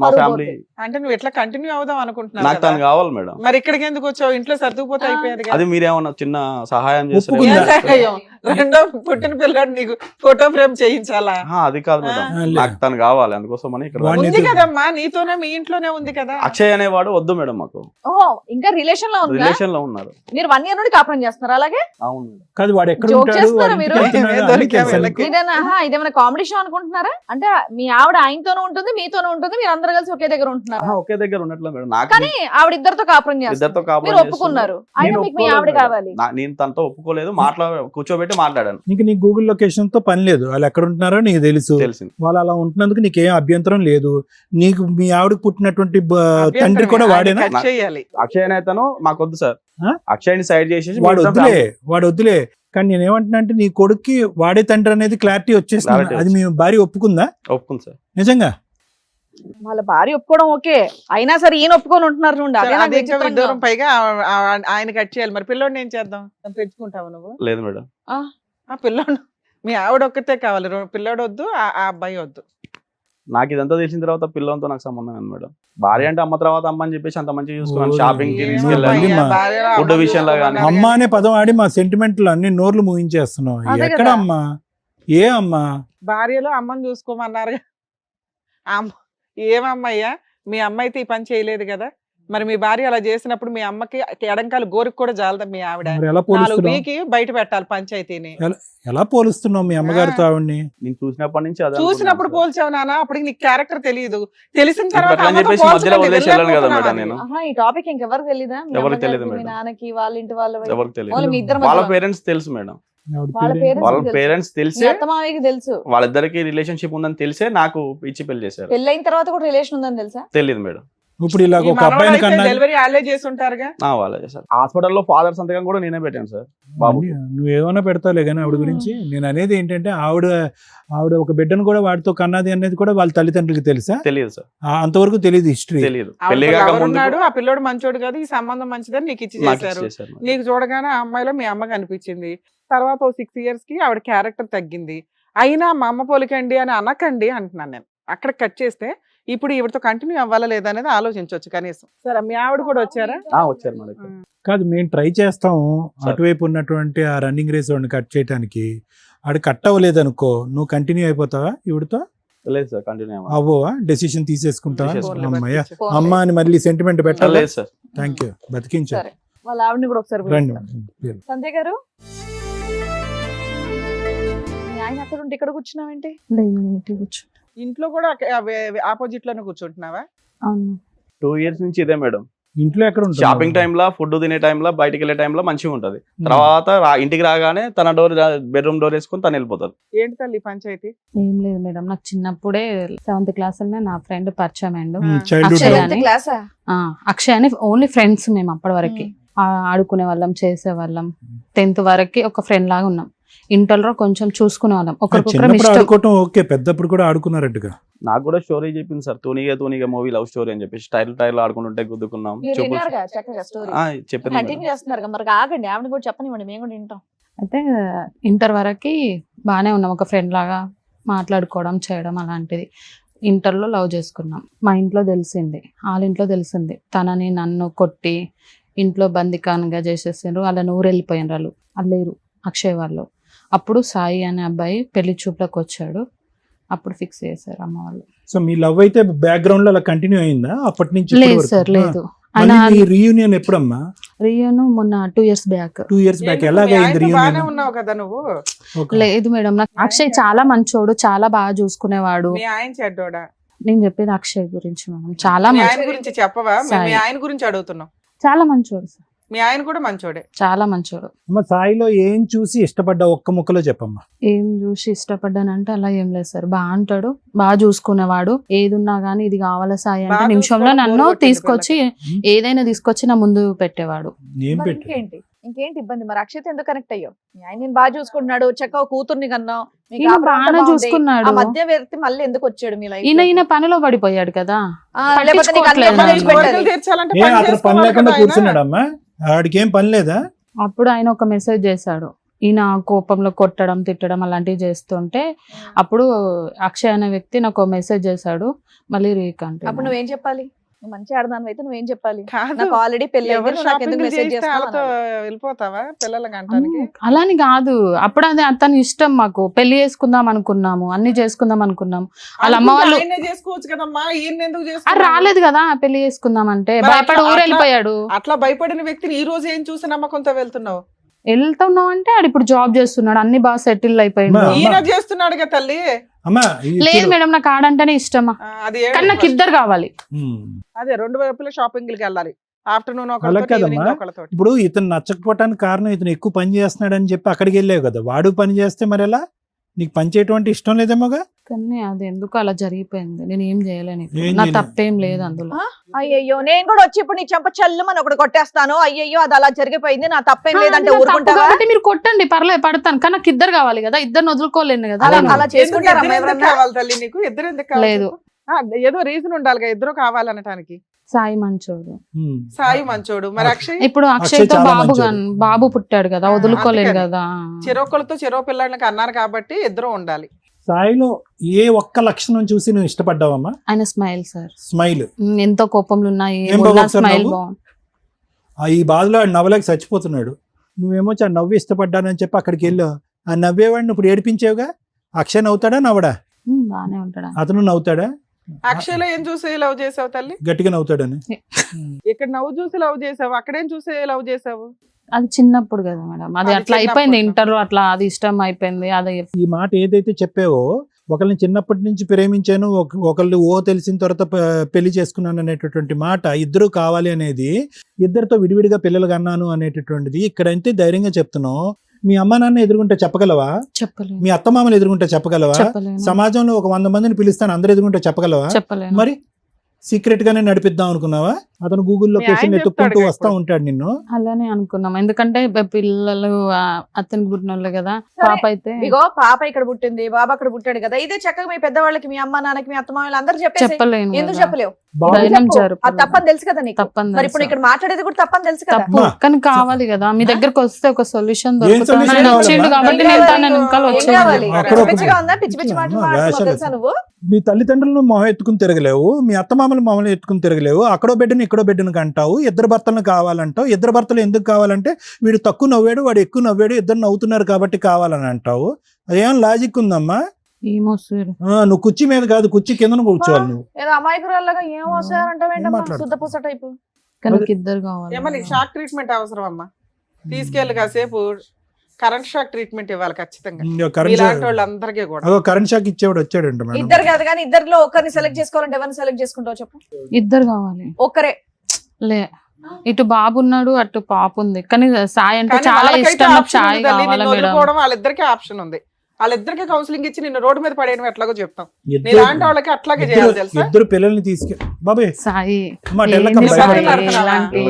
మా ఫ్యామిలీ అంటే నువ్వు ఎట్లా కంటిన్యూ అవుదాం అనుకుంటున్నావు? నాకు తను కావాలి మేడం. మరి ఇక్కడికి ఎందుకు వచ్చావు? ఇంట్లో సర్దుకుపోతే అయిపోయేది. అది మీరేమన్నా చిన్న సహాయం చేస్తారు? రెండో పుట్టిన పిల్లడు నీకు ఫోటో ఫ్రేమ్ చేయించాలా? అది కాదు మేడం, నాకు తను కావాలి, అందుకోసమని ఇక్కడ ఉంది కదమ్మా, నీతోనే మీ ఇంట్లోనే ఉంది కదా. అక్షయ్ అనేవాడు వద్దు మేడం మాకు. ఓహో, ఇంకా రిలేషన్ లో ఉంది. రిలేషన్ లో ఉన్నారు. మీరు 1 year నుండి కాపురం చేస్తున్నారు అలాగే? అవును. కాదు, వాడు ఎక్కడ జోక్ ఉంటాడు, చేస్తున్నారా వాడు మీరు? ఇంటికి వెళ్తున్నాడా అని తెలుసా నీకు? ఇదేమైనా కామెడీ షో అనుకుంటున్నారా? అంటే మీ ఆవిడ ఆయనతోనూ ఉంటుంది, మీతోనూ ఉంటుంది, మీరు అందరు కలిసి ఒకే దగ్గర ఉంటున్నారు. ఒకే దగ్గర ఉన్నట్లే మేడం. నాకు కానీ ఆవిడ ఇద్దరితో కాపురం చేస్తారు, ఇద్దరితో కాపురం మీరు ఒప్పుకున్నారు. అయినా మీకు మీ ఆవిడ కావాలి. నేను తనతో ఒప్పుకోలేదు, కూర్చోబెట్టి మాట్లాడాను. నీ గూగుల్ లొకేషన్ తో పని లేదు, వాళ్ళు ఎక్కడ ఉంటున్నారో నీకు తెలిసింది. వాళ్ళు అలా ఉంటున్నందుకు నీకేం అభ్యంతరం లేదు. నీకు మీ ఆవిడకు పుట్టినటువంటి తండ్రి కూడా వాడేనా? అక్షయ్ అయితేనో మాకొద్దు సార్, అక్షయ్ని సైడ్ చేసేసి వాడు వద్దులే. కానీ నేను ఏమంటున్నా అంటే నీ కొడుక్కి వాడే తండ్రి అనేది క్లారిటీ వచ్చేసింది. అది మీ భార్య ఒప్పుకుందా? ఒప్పుకుంది సార్. నిజంగా వాళ్ళ భార్య ఒప్పుకోవడం ఓకే, అయినా సరే ఈయన ఒప్పుకొని ఉంటున్నారు. దూరం పైగా ఆయన కట్ చేయాలి. మరి పిల్లోడిని ఏం చేద్దాం? పెంచుకుంటావు నువ్వు? లేదు మేడం, ఆ పిల్లోడు మీ ఆవిడ ఒక్కతే కావాలి, పిల్లోడు వద్దు, ఆ అబ్బాయి వద్దు. నాకు ఇదంతా తెలిసిన తర్వాత పిల్లలతో నాకు సంబంధం లేదు మేడం. భార్య అంటే అమ్మ తర్వాత అమ్మ అని చెప్పేసి అంత మంచిగా చూసుకున్నాను. షాపింగ్ కి తీసుకెళ్ళాలి, ఫుడ్ విషయంలో కానీ. అమ్మ అనే పదం ఆడి మా సెంటిమెంట్లు అన్ని నోర్లు ముగించేస్తున్నావు. ఎక్కడ అమ్మా? ఏ అమ్మా? భార్యలో అమ్మని చూసుకోమన్నారు. ఏమమ్మయ్యా, మీ అమ్మ అయితే ఈ పని చేయలేదు కదా, మరి మీ భార్య అలా చేసినప్పుడు మీ అమ్మకి ఎడంకాలు గోరికి కూడా జాలదా? మీ ఆవిడ 4 వీకి బయట పెట్టాలి పంచాయతీని. ఎలా పోలుస్తున్నావు మీ అమ్మగారితో ఆవిడ్ని? నేను చూసినప్పటి నుంచి చూసినప్పుడు పోల్చావు నాన్న, అప్పటికి నీకు క్యారెక్టర్ తెలియదు. తెలిసిన తర్వాత ఈ టాపిక్ ఇంకెవరికి తెలీదా? ఎవరికి తెలియదు మీ నాన్నకి, వాళ్ళ ఇంటి వాళ్ళ ఎవరికి తెలియదు. వాళ్ళ పేరెంట్స్ తెలుసు మేడం. వాళ్ళ పేరెంట్స్ తెలిసే తెలుసు వాళ్ళిద్దరికి రిలేషన్షిప్ ఉందని తెలిసే నాకు ఇచ్చి పెళ్లి చేశారు. పెళ్ళైన తర్వాత కూడా రిలేషన్ ఉందని తెలుసా? తెలియదు మేడం. ఇప్పుడు ఇలా ఒక అబ్బాయిని కన్నా డెలివరీ వాళ్ళే చేసి ఉంటారుగా. వాళ్ళే చేశారు. హాస్పిటల్లో ఫాదర్ సంతకం కూడా నేనే పెట్టాను సార్. బాబు నువ్వు ఏమైనా పెడతావులే కానీ ఆవిడ గురించి. నేను అనేది ఏంటంటే ఆవిడ ఒక బిడ్డను కూడా వాడితో కన్నది అనేది కూడా వాళ్ళ తల్లిదండ్రులకి తెలుసా? తెలియదు సార్, అంతవరకు తెలియదు. హిస్టరీ తెలియదు. ఉన్నాడు ఆ పిల్లోడు మంచోడు కాదు, ఈ సంబంధం మంచిదని నీకు ఇచ్చి చేశారు. నీకు చూడగానే ఆ అమ్మాయిలో మీ అమ్మ కనిపించింది. తర్వాత 6 years కి ఆవిడ క్యారెక్టర్ తగ్గింది. అయినా మా అమ్మ పోలికండి అని అనకండి అంటున్నాను నేను. అక్కడ కట్ చేస్తే ఇప్పుడు ఈవిడతో కంటిన్యూ అవ్వాలా లేదా అనేది ఆలోచించవచ్చు కనీసం. సరే మీ ఆవిడ కూడా వచ్చారా? వచ్చారు మా దగ్గర. కాదు, మేము ట్రై చేస్తాము సార్. అటువైపు ఉన్నటువంటి ఆ రన్నింగ్ రేస్ వాడిని కట్ చేయడానికి. ఆడు కట్ అవ్వలేదు అనుకో, నువ్వు కంటిన్యూ అయిపోతావా ఈవిడతో? లేదు సార్, కంటిన్యూ అవ్వవా? డెసిషన్ తీసేసుకుంటావా? తీసేసుకుంటా. అమ్మయ్య, పోన్లే. అమ్మ అని మళ్ళీ సెంటిమెంట్ పెట్టాలి. లేదు సార్. Thank you, బతికించారు. సరే, వాళ్ళ ఆవిడని కూడా ఒకసారి రండి. పిలుస్తాను. సంధ్య గారు, మీ ఆయన అక్కడ ఉంటే ఇక్కడ కూర్చున్నావేంటి? లేదు ఇంటికి కూర్చో. ఇంట్లో కూడా ఆపోజిట్ లోనే కూర్చుంటున్నావా? అవును 2 years నుంచి ఇదే మేడం. ఇంట్లో ఎక్కడ ఉంటావు? షాపింగ్ టైంలో, ఫుడ్ తినే టైంలో, బయటికి వెళ్ళే టైంలో మంచిగా ఉంటది. తర్వాత ఇంటికి రాగానే తన బెడ్రూమ్ డోర్ వేసుకొని తను వెళ్ళిపోతారు. ఏంటి తల్లి పంచాయతీ? ఏం లేదు మేడం, నాకు చిన్నప్పుడే 7th క్లాస్ నా ఫ్రెండ్ పరిచయం అయ్యిండు. చైల్డ్హుడ్ అక్షయ్. సెవెంత్ క్లాసా? అక్షయ్ అని ఓన్లీ ఫ్రెండ్స్ మేము అప్పటి వరకు. ఆడుకునే వాళ్ళం, చేసే వాళ్ళం. 10th వరకు ఒక ఫ్రెండ్ లాగా ఉన్నాం. ఇంటర్లో కొంచెం చూసుకునే వాళ్ళం, ఒకరికొకరు చిన్నప్పుడు ఇష్టం. ఆడుకోవటం ఓకే, పెద్దప్పుడు కూడా ఆడుకున్నారట్టుగా. నాకు కూడా స్టోరీ చెప్పింది సార్, తూనిగా మూవీ లవ్ స్టోరీ అని చెప్పి టైల్ ఆడుకుంటుంటే గుద్దుకున్నాం. మీరు చూపు విన్నారుగా చక్కగా స్టోరీ చెప్పింది మేడం. కంటిన్యూ చేస్తున్నారు. మరి ఆగండి, ఆవిడ కూడా చెప్పనివ్వండి, మేము కూడా వింటాం. అయితే ఇంటర్ వరకు బాగానే ఉన్నాం, ఒక ఫ్రెండ్ లాగా మాట్లాడుకోవడం చేయడం అలాంటిది. ఇంటర్లో లవ్ చేసుకున్నాం. మా ఇంట్లో తెలిసింది, వాళ్ళ ఇంట్లో తెలిసింది. తనని నన్ను కొట్టి ఇంట్లో బందికానుగా చేసేసారు. వాళ్ళని ఊరు వెళ్ళిపోయిన వాళ్ళు లేరు అక్షయ్ వాళ్ళు. అప్పుడు సాయి అనే అబ్బాయి పెళ్లి చూపులకు వచ్చాడు. అప్పుడు ఫిక్స్ చేశారు అమ్మ వాళ్ళు. సో మీ లవ్ అయితే బ్యాక్గ్రౌండ్ లో అలా కంటిన్యూ అయిందా అప్పటి నుంచి? లేదు సార్, లేదు. రీయూనియన్ ఎప్పుడమ్మా? రియను మొన్న 2 years బ్యాక్. 2 years back. ఏంటి, ఎలాగైంది మీ ఆయనతో రీయూనియన్? బాగానే ఉన్నావు కదా నువ్వు? లేదు మేడం, నాకు అక్షయ్ చాలా మంచోడు, చాలా బాగా చూసుకునేవాడు. మీ ఆయన చెడ్డోడా? నేను చెప్పేది అక్షయ్ గురించి మేడం, చాలా మీ ఆయన మంచి, గురించి చెప్పవా? మీ సాయి. ఆయన గురించి అడుగుతున్నాం. చాలా మంచోడు సార్, మీ ఆయన కూడా మంచోడే. చాలా మంచోడు. అమ్మ, సాయిలో ఏం చూసి ఇష్టపడ్డా ఒక్క ముక్కలో చెప్పమ్మా. ఏం చూసి ఇష్టపడ్డానంటే అలా ఏం లేదు సార్, బాగా అంటాడు, బాగా చూసుకునేవాడు. ఏది ఉన్నా గానీ ఇది కావాలా సాయి అంటే బాగా నిమిషంలో చూసుకోవడం నన్ను బోర్ కొట్టింది తీసుకొచ్చి ఏదైనా తీసుకొచ్చి నా ముందు పెట్టేవాడు. ఏం మరి పెట్టు? ఇంకేంటి ఇబ్బంది? మరి అక్షయ్ ఎందుకు కనెక్ట్ అయ్యో? మీ ఆయన నేను బాగా చూసుకుంటున్నాడు, చక్కగా కూతుర్ని కన్నావు, మీకు ఈయన కాపురం అంతా బాగానే బాగుంది. చూసుకున్నాడు. ఆ మధ్య వ్యక్తి మళ్ళీ ఎందుకు వచ్చాడు మీ లైఫ్? ఈయన పనిలో పడిపోయాడు కదా. లేకపోతే నీకు అన్ని పట్టించుకోవట్లేదు. అమ్మలు తెచ్చి కోరికలు పెట్టాలి. తీర్చాలంటే ఏ పని అతను పని చేసుకోవాలి లేకుండా కదా ఆయన. కూర్చున్నాడమ్మా? ఆడికి ఏం పని లేదా? అప్పుడు ఆయన ఒక మెసేజ్ చేశాడు. ఈయన కోపంలో కొట్టడం, తిట్టడం అలాంటివి చేస్తుంటే అప్పుడు అక్షయ్ అనే వ్యక్తి నాకు మెసేజ్ చేశాడు. మళ్ళీ రీకంటే అప్పుడు నువ్వేం చెప్పాలి? నువ్వు మంచి ఆడదాని అయితే నువ్వేం చెప్పాలి? కాదు, నాకు ఆల్రెడీ పెళ్లి అయింది, ఎవరు నువ్వు నాకు ఎందుకు షాపింగ్ మెసేజ్ చేస్తే వాళ్ళతో చేస్తావు? వెళ్ళిపోతావా పిల్లలకి అంటానికి? అలాని కాదు, అప్పుడు అది అతని ఇష్టం. మాకు పెళ్లి చేసుకుందాం అనుకున్నాము, అన్ని చేసుకుందాం అనుకున్నాము. వాళ్ళ అమ్మ వాళ్ళు ఆయనే చేసుకోవచ్చు కదమ్మా, ఈయన ఎందుకు అది చేసుకున్నావు? రాలేదు కదా పెళ్లి చేసుకుందాం అంటే, మరి భయపడి అట్లా- ఊరు వెళ్ళిపోయాడు. అట్లా భయపడిన వ్యక్తిని ఈ రోజు ఏం చూసి నమ్మకంతో వెళ్తున్నావు? వెళ్తున్నావు అంటే ఆడు ఇప్పుడు జాబ్ చేస్తున్నాడు, అన్ని బాగా సెటిల్ అయిపోయిండు. అమ్మా. ఈయన చేస్తున్నాడు కదా తల్లి. అమ్మా లేదు మేడం, నాకు ఆడంటేనే ఇష్టమా, అది కానీ నాకు ఇద్దరు కావాలి. అదే 2 వైపుల షాపింగ్లకి వెళ్ళాలి. ఆఫ్టర్నూన్ అలా ఒకళ్ళతో, కదమ్మా. ఈవినింగ్ ఒకళ్ళతో. ఇప్పుడు ఇతను నచ్చకపోవటానికి కారణం ఇతను ఎక్కువ పని చేస్తున్నాడు అని చెప్పి అక్కడికి వెళ్ళావు కదా. వాడు పని చేస్తే మరి ఎలా? నీకు పని చేయటం అంటే ఇష్టం లేదేమోగా? కానీ అది ఎందుకు అలా జరిగిపోయింది, నేను ఏం చేయలేను. ఇప్పుడు ఏం నా చేయలేదు. తప్పేం లేదు అందులో. అయ్యయ్యో, నేను కూడా వచ్చి ఇప్పుడు నీ చెంప చల్లుమని ఒకటి కొట్టేస్తాను. అయ్యయ్యో, అది అలా జరిగిపోయింది, నా తప్పేం లేదంటే నా తప్పు ఊరుకుంటావా? కాబట్టి మీరు కొట్టండి, పర్లేదు, పడతాను. కానీ నాకు ఇద్దరు కావాలి కదా, ఇద్దరు వదులుకోలేను కదా. అలా అవును. అలా ఎందుకు చేసుకుంటారా ఇద్దరు ఎందుకు ఎవరన్నా? కావాలి తల్లి నీకు? ఇద్దరు ఎందుకు కావాలి లేదు. చెప్పు? ఏదో రీజన్ ఉండాలిగా ఇద్దరు కావాలనటానికి. సాయి మంచోడు. సాయి మంచోడు. మరి అక్షయ్ ఇప్పుడు అక్షయ్ అక్షయ్ తో చాలా బాబు మంచోడు. బాబు పుట్టాడు కదా, వదులుకోలేను అందుకని. కదా. చెరొకళ్ళతో చెరో పిల్లలకి అన్నారు కాబట్టి ఇద్దరు ఉండాలి. సాయిలో ఏ ఒక్క లక్షణం చూసి నువ్వు ఇష్టపడ్డావమ్మా? ఆయన స్మైల్ సార్, స్మైల్. ఎంతో కోపంలో ఉన్నా ఏం బాబు ఒకసారి స్మైల్ నవ్వు? బాగుంది. ఈ బాధలో ఆడు నవ్వలేక చచ్చిపోతున్నాడు. నువ్వేమో ఆ నవ్వు ఇష్టపడ్డానని చెప్పి అక్కడికి వెళ్ళావు. ఆ నవ్వేవాడిని ఇప్పుడు ఏడిపించావుగా. అక్షయ్ నవ్వుతాడా నవ్వడా? బానే ఉంటాడు. అతను నవ్వుతాడా? అక్షయ్లో ఏం చూసి లవ్ చేసావు తల్లి? గట్టిగా నవ్వుతాడని. ఇక్కడ నవ్వు చూసి లవ్ చేసావు, అక్కడేం చూసి లవ్ చేసావు? అది చిన్నప్పుడు కదా మేడం, అది అది అట్లా అయిపోయింది. చిన్నప్పుడు. ఇంటర్ లో అట్లా అది ఇష్టం అయిపోయింది. అది ఈ మాట ఏదైతే చెప్పావో, ఒకళ్ళని చిన్నప్పటి నుంచి ప్రేమించాను, ఒకళ్ళు తెలిసిన తర్వాత పెళ్లి చేసుకున్నాను అనేటటువంటి మాట, ఇద్దరు కావాలి అనేది, ఇద్దరితో విడివిడిగా పిల్లలు కన్నాను అనేటటువంటిది ఇక్కడంతే ధైర్యంగా చెప్తున్నావు. మీ అమ్మ నాన్న ఎదురుగుంటే చెప్పగలవా? చెప్పలేను. మీ అత్తమామలు ఎదురుగుంటే చెప్పగలవా? చెప్పలేను. సమాజంలో ఒక 100 మందిని పిలుస్తాను అందరు ఎదురుగుంటే చెప్పగలవా? చెప్పలేను. మరి సీక్రెట్ గానే నడిపిద్దాం అనుకున్నావా? అతను గూగుల్ మీ లొకేషన్ ఆయన ఎత్తుక్కుంటూ చెప్తాడుగా వస్తా ఇప్పుడు. ఉంటాడు నిన్ను. అలానే అనుకున్నాం, ఎందుకంటే పిల్లలు అతనికి పుట్టినోళ్ళు కదా. సరే. పాప అయితే ఇగో పాప ఇక్కడ పుట్టింది, బాబు అక్కడ పుట్టాడు కదా, ఇదే చక్కగా మీ పెద్దవాళ్ళకి, మీ అమ్మ నాన్నకి, మీ అత్తమామలు అందరూ చెప్పేసి చెప్పలేను ఎందుకు కదా. చెప్పలేవు? బాబు ఎందుకు ధైర్యం చెప్పు? జరుపు. అది తప్పని తెలుసు కదా నీకు. తప్పని మరి ఇప్పుడు తెలుసు. ఇక్కడ మాట్లాడేది కూడా తప్పని తెలుసు కదా. తప్పు అమ్మా. కానీ కావాలి కదా, మీ దగ్గరకు వస్తే ఒక సొల్యూషన్ దొరుకుతుంది. solution ఆయన కావాలమ్మా? వచ్చిండు కాబట్టి ఏం నేను కావాలి తన నీకు? వెనకాల ఏం వచ్చేది. కావాలి? అక్కడ పిచ్చి పిచ్చిగా ఉందా? పిచ్చి పిచ్చి మాటలు అమ్మా, మాట్లాడుతున్నావు వేషాలు తెలుసా నువ్వు? మీ తల్లిదండ్రులను మొహం ఎత్తుకుని తిరగలేవు, మీ అత్తమామలు మొహం ఎత్తుకుని తిరగలేవు, అక్కడో బిడ్డను ఇక్కడో బిడ్డను అంటావు, ఇద్దరు భర్తలను కావాలంటావు. ఇద్దరు భర్తలు ఎందుకు కావాలంటే వీడు తక్కువ నవ్వాడు, వాడు ఎక్కువ నవ్వాడు, ఇద్దరు నవ్వుతున్నారు కాబట్టి కావాలని అంటావు. అదేం లాజిక్ ఉందమ్మా? ఏమో సార్, నువ్వు కుర్చీ మీద కాదు, కుర్చీ కింద కూర్చోవాలి నువ్వు. ఏదో అమాయకురాల్లాగా ఏం వస్తారంటావేంటమ్మా? మాట్లాడు. శుద్ధ పూస టైపు. కానీ ఇద్దరు కావాలి. ఏమో నీకు షాక్ ట్రీట్మెంట్ అవసరం అమ్మా, తీసుకెళ్ళి కాసేపు కరెంట్ షాక్ ట్రీట్మెంట్ ఇవ్వాలి ఖచ్చితంగా కరెంట్ ఇలాంటి వాళ్ళందరికీ కూడా. అదో కరెంట్ షాక్ ఇచ్చేవాడు వచ్చాడంట మేడం. ఇద్దరు కాదు కానీ ఇద్దరిలో ఒకరిని సెలెక్ట్ చేసుకోవాలంటే ఎవరిని సెలెక్ట్ చేసుకుంటావు చెప్పు? ఇద్దరు కావాలి. ఒక్కరే. లే, ఇటు బాబు ఉన్నాడు, అటు పాప ఉంది. కానీ సాయి అంటే కానీ చాలా వాళ్ళకైతే ఇష్టం. నాకు ఆప్షన్ సాయి ఉంది తల్లి, కావాలా నిన్ను మేడం? వదులుకోవడం వాళ్ళిద్దరికీ ఆప్షన్ ఉంది. వాళ్ళిద్దరికి కౌన్సిలింగ్ ఇచ్చి నిన్ను రోడ్డు మీద పడేయడం ఎట్లాగో చెప్తాం. ఇద్దరు- నీలాంటి వాళ్ళకి అట్లాగే చేయాలి తెలుసా. ఇద్దరు పిల్లల్ని తీసుకెళ్ళి బాబాయ్ సాయి అమ్మా, ఏంటి టెల్లకమ్మ సాయి బయట. భయపడుతున్నావా? ఇలాంటి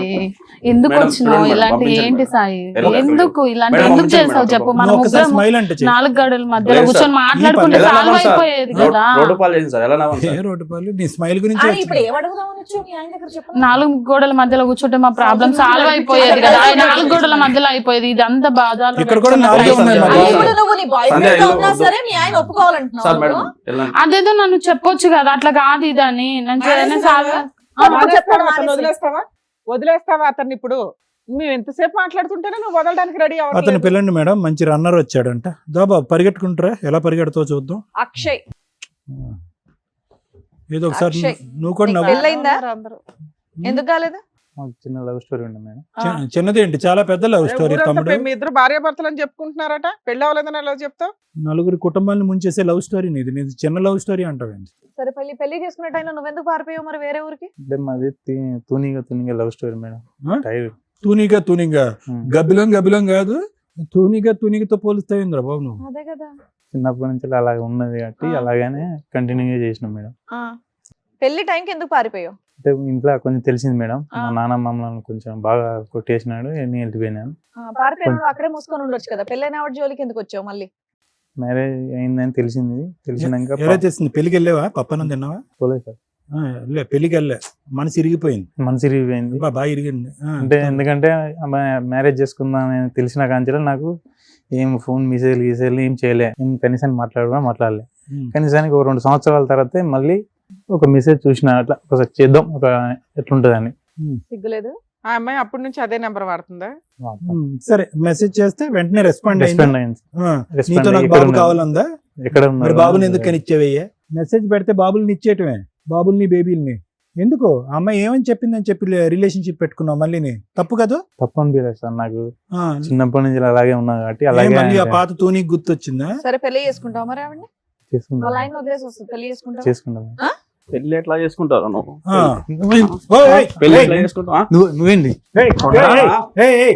ఎందుకు మేడం, వచ్చినావు? చూడండి మేడం, ఇలాంటి పంపించండి ఏంటి మేడం. సాయి? ఎలా ఎందుకు ఇలాంటి మేడం, ఎందుకు పంపించండి చేసావు మేడం. చెప్పు? మనం నువ్వు ఒకసారి ముగ్గురం స్మైల్ అంటే చెయ్యి. 4 గడుల మధ్యలో లేదు కూర్చొని సార్. మాట్లాడుకుంటే ఎలా సాల్వ్ నవ్వాలి సార్? అయిపోయేది కదా. రోడ్డు పాలు చేసింది సార్, ఎలా నవ్వాలి సార్? ఏ రోడ్డు పాలు, నీ స్మైల్ గురించి ఆ, వచ్చింది. ఇప్పుడు ఏమడుగుదామని వచ్చావు మీ ఆయన దగ్గర చెప్పు? 4 గోడల మధ్యలో కూర్చుంటే మా ప్రాబ్లం సాల్వ్ అయిపోయేది కదా. 4 గోడల మధ్యలో అయిపోయేది. ఇదంతా బాధలు. ఇక్కడ కూడా 4 ఉన్నాయి సంధ్య, మరి. అది ఇప్పుడు నువ్వు నీ బాయ్ సంధ్య, ఫ్రెండ్ ఇల్లు ఉన్నా వద్దు. సరే మీ ఆయన ఒప్పుకోవాలంటున్నావు సార్ మేడం నువ్వు? వెళ్ళండి. అదేదో నన్ను చెప్పొచ్చు కదా, అట్లా కాదు ఇదని. నేను మానేసి సాల్వ్ మానేస్తావా? అతన్ని మానేసి. వదిలేస్తావా అతన్ని? ఇప్పుడు మేము ఎంతసేపు మాట్లాడుతుంటేనే నువ్వు వదలడానికి రెడీ అతను అవ్వట్లేదు. పిల్లండి మేడం, మంచి రన్నర్ వచ్చాడంట. దాబా పరిగెట్టుకుంటారా, ఎలా పరిగెడతావు చూద్దాం. అక్షయ్ ఏదో ఒకసారి అక్షయ్. నువ్వు కూడా నీకు నవ్వు. పెళ్ళయిందా? అందరూ. ఎందుకు కాలేదు? మాకు చిన్న లవ్ స్టోరీ ఉంది మేడం. చిన్నది ఏంటి, చాలా పెద్ద లవ్ స్టోరీ ఊరంతా తమ్ముడు. మీ ఇద్దరు భార్య భర్తలు అని చెప్పుకుంటున్నారట, పెళ్ళి అవ్వలేదని ఎలా చెప్తావు? నలుగురి కుటుంబాన్ని ముంచేసే లవ్ స్టోరీ నీది. నీది చిన్న లవ్ స్టోరీ అంటావేంటి? సరే పెళ్లి చేసుకునే టైంలో నువ్వెందుకు పారిపోయావు మరి వేరే ఊరికి? అంటే మాది తూనిగా లవ్ స్టోరీ మేడం. ఆ? టైర్. తూనిగా గబ్బిలం కాదు, తూనిగతో పోలుస్తాయింద్రా బాబు నువ్వు. అదే కదా. చిన్నప్పటి నుంచి అలాగే ఉన్నది కాబట్టి అలాగనే కంటిన్యూగా చేసినాం మేడం. ఆ. పెళ్లి టైంకి ఎందుకు పారిపోయావు? అంటే ఇంట్లో కొంచెం తెలిసింది మేడం, ఆ. మా నాన్న మమ్మల్ని కొంచెం బాగా కొట్టేసినాడు, నేను వెళ్ళిపోయినాను. పారిపోయినాడు అక్కడే మూసుకొని ఉండొచ్చు కదా. పెళ్ళైన ఆవిడ జోలికి ఎందుకు వచ్చావు మళ్ళీ? మ్యారేజ్ అయిందని తెలిసింది. తెలిసినాక ఎలా చేసింది? పెళ్లికి వెళ్ళావా? పప్పనం తిన్నావా? పోలేదు సార్. పెళ్లికి వెళ్ళా, మనసు ఇరిగిపోయింది. మనసు ఇరిగిపోయింది. బాగా ఇరిగింది. అంటే ఎందుకంటే మ్యారేజ్ చేసుకుందామని తెలిసిన కాంచెలో నాకు ఏం ఫోన్ మెసేజ్లు ఏం చేయలే, ఏం కనీసానికి మాట్లాడలే. కనీసానికి ఒక 2 సంవత్సరాల తర్వాత మళ్ళీ ఒక మెసేజ్ చూసిన, అట్లా ఒకసారి చేద్దాం ఒక ఎట్లుంటదని. సిగ్గులేదు? ఆ అమ్మాయి అప్పటి నుంచి అదే నెంబర్ వాడుతుందా? సరే మెసేజ్ చేస్తే వెంటనే రెస్పాండ్ రెస్పాండ్ అయింది. నీతో నాకు బాబు కావాలందా? ఎక్కడ మరి ఉన్నారు? బాబుని ఎందుకు కనిచ్చేవయ్యా? మెసేజ్ పెడితే బాబుల్ని ఇచ్చేయటమే, బాబుల్ని బేబీల్ని. ఎందుకు ఆ అమ్మాయి ఏమని చెప్పిందని చెప్పి రిలేషన్షిప్ పెట్టుకున్నావు మళ్ళీ? తప్పు కదా? తప్పు అనిపించలేదు సార్, నాకు ఆ, చిన్నప్పటి నుంచి అలాగే ఉన్నా కాబట్టి ఏం అలాగే మళ్ళీ ఆ పాత తూనికి గుర్తొచ్చిందా? సరే పెళ్లి చేసుకుంటావు మరి ఆవిడని? చేసుకుంటాం. వాళ్ళ ఆయన వదిలేసి వస్తుంది. పెళ్లి చేసుకుంటావు? చేసుకుంటాం. పెళ్లి ఎట్లా చేసుకుంటారు నువ్వు? ఆ. ఓయ్, ఏయ్, పెళ్లి ఏయ్, ఎట్లా చేసుకుంటావా? నువ్వేంటి ఏయ్, ఏయ్, ఏయ్,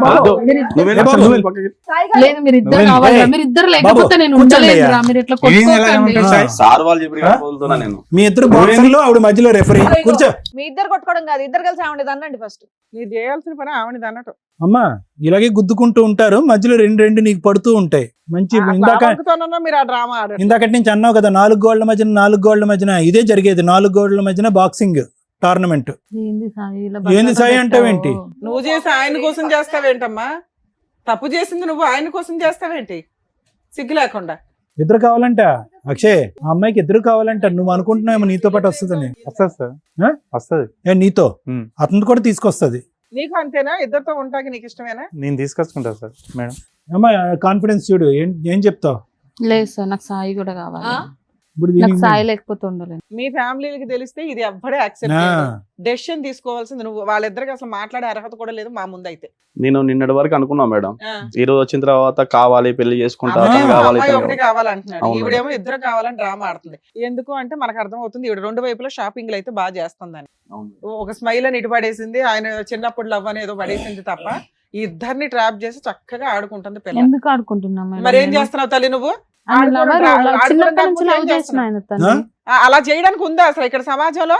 బాబు. నువ్వే ఏ బాబు? సాయి గారు, లేదు, మీరు ఇద్దరు నువ్వేంటి? కావాలి. ఏయ్, మీరు ఇద్దరు బాబు, లేకపోతే నేను కూర్చోండి ఉండలేదురా. అయ్యా. మీరు ఇట్లా ఏం ఎలా కొట్టుకోకండి. ఉంటుంది సార్? సార్ వాళ్ళు చెప్పి వదులుతున్నా నేను. మీ ఇద్దరు బాక్సింగ్ లో ఆవిడ మధ్యలో రెఫరీ. కూర్చో. మీ ఇద్దరు కొట్టుకోవడం కాదు, ఇద్దరు కలిసి ఆవిడ అనండి ఫస్ట్. మీరు చేయాల్సిన పని ఆవిడది అన్నట్టు. అమ్మా ఇలాగే గుద్దుకుంటూ ఉంటారు, మధ్యలో రెండు నీకు పడుతూ ఉంటాయి. మంచి మీరు ఆ డ్రామా ఆడారు. ఇందాకటి నుంచి అన్నావు కదా, 4 గోళ్ల మధ్యన ఇదే జరిగేది. 4 గోళ్ల మధ్యన బాక్సింగ్ టోర్నమెంట్. ఏంది సాయి ఇలా ఏంది సాయి అంటావేంటి? నువ్వు చేసి ఆయన కోసం చేస్తావేంటమ్మా? తప్పు చేసింది నువ్వు ఆయన కోసం చేస్తావేంటి సిగ్గు లేకుండా? ఇద్దరు కావాలంట అక్షయ్, ఆ అమ్మాయికి ఇద్దరు కావాలంట. నువ్వు అనుకుంటున్నావేమో నీతో పాటు వస్తుందని. వస్తుంది సార్, ఆ? వస్తుంది. నీతో ఉమ్. అతను కూడా తీసుకొస్తుంది. నీకు అంతేనా? ఇద్దరితో ఉంటాకి నీకు ఇష్టమేనా? నేను తీసుకొచ్చుకుంటా సార్ మేడం. అమ్మాయి కాన్ఫిడెన్స్ చూడు. ఏం చెప్తావు? లేదు సార్, నాకు సాయి కూడా కావాలి. ఆ? ఇప్పుడు నాకు దీనికి సాయి లేకపోతే ఉండలేను. మీ ఫ్యామిలీకి తెలిస్తే ఇది ఎవ్వడే యాక్సెప్ట్ ఆ, చేయడు. డెసిషన్ తీసుకోవాల్సింది నువ్వు. వాళ్ళిద్దరికి అసలు మాట్లాడే అర్హత కూడా లేదు మా ముందు అయితే. నేను నిన్నటి వరకు అనుకున్నా మేడం, ఈ రోజు వచ్చిన తర్వాత కావాలి పెళ్లి చేసుకుంటా, అమ్మాయి అతను కావాలి, అమ్మాయి ఇతను ఒకటి కావాలి. కావాలంటున్నాడు, అవును. ఈవిడేమో ఇద్దరు కావాలని డ్రామా ఆడుతుంది. ఎందుకు అంటే మనకు అర్థం అవుతుంది ఈవిడ 2 వైపులా షాపింగ్లు అయితే బాగా చేస్తుందని. అవును. ఒక స్మైల్ అని ఇటు పడేసింది, ఆయన చిన్నప్పుడు లవ్ అని ఏదో పడేసింది తప్ప ఈ ఇద్దరిని ట్రాప్ చేసి చక్కగా ఆడుకుంటుంది పిల్ల. ఎందుకు ఆడుకుంటున్నా మేడం? మరి ఏం చేస్తున్నావు తల్లి నువ్వు? ఆయన lover, ఆడుకోవడం చిన్నప్పటి నుంచి ఆడుకోవడం లవ్ ఏం చేసిన చేస్తున్నావు? ఆయన తన్ని. అలా చేయడానికి ఉందా అసలు ఇక్కడ సమాజంలో?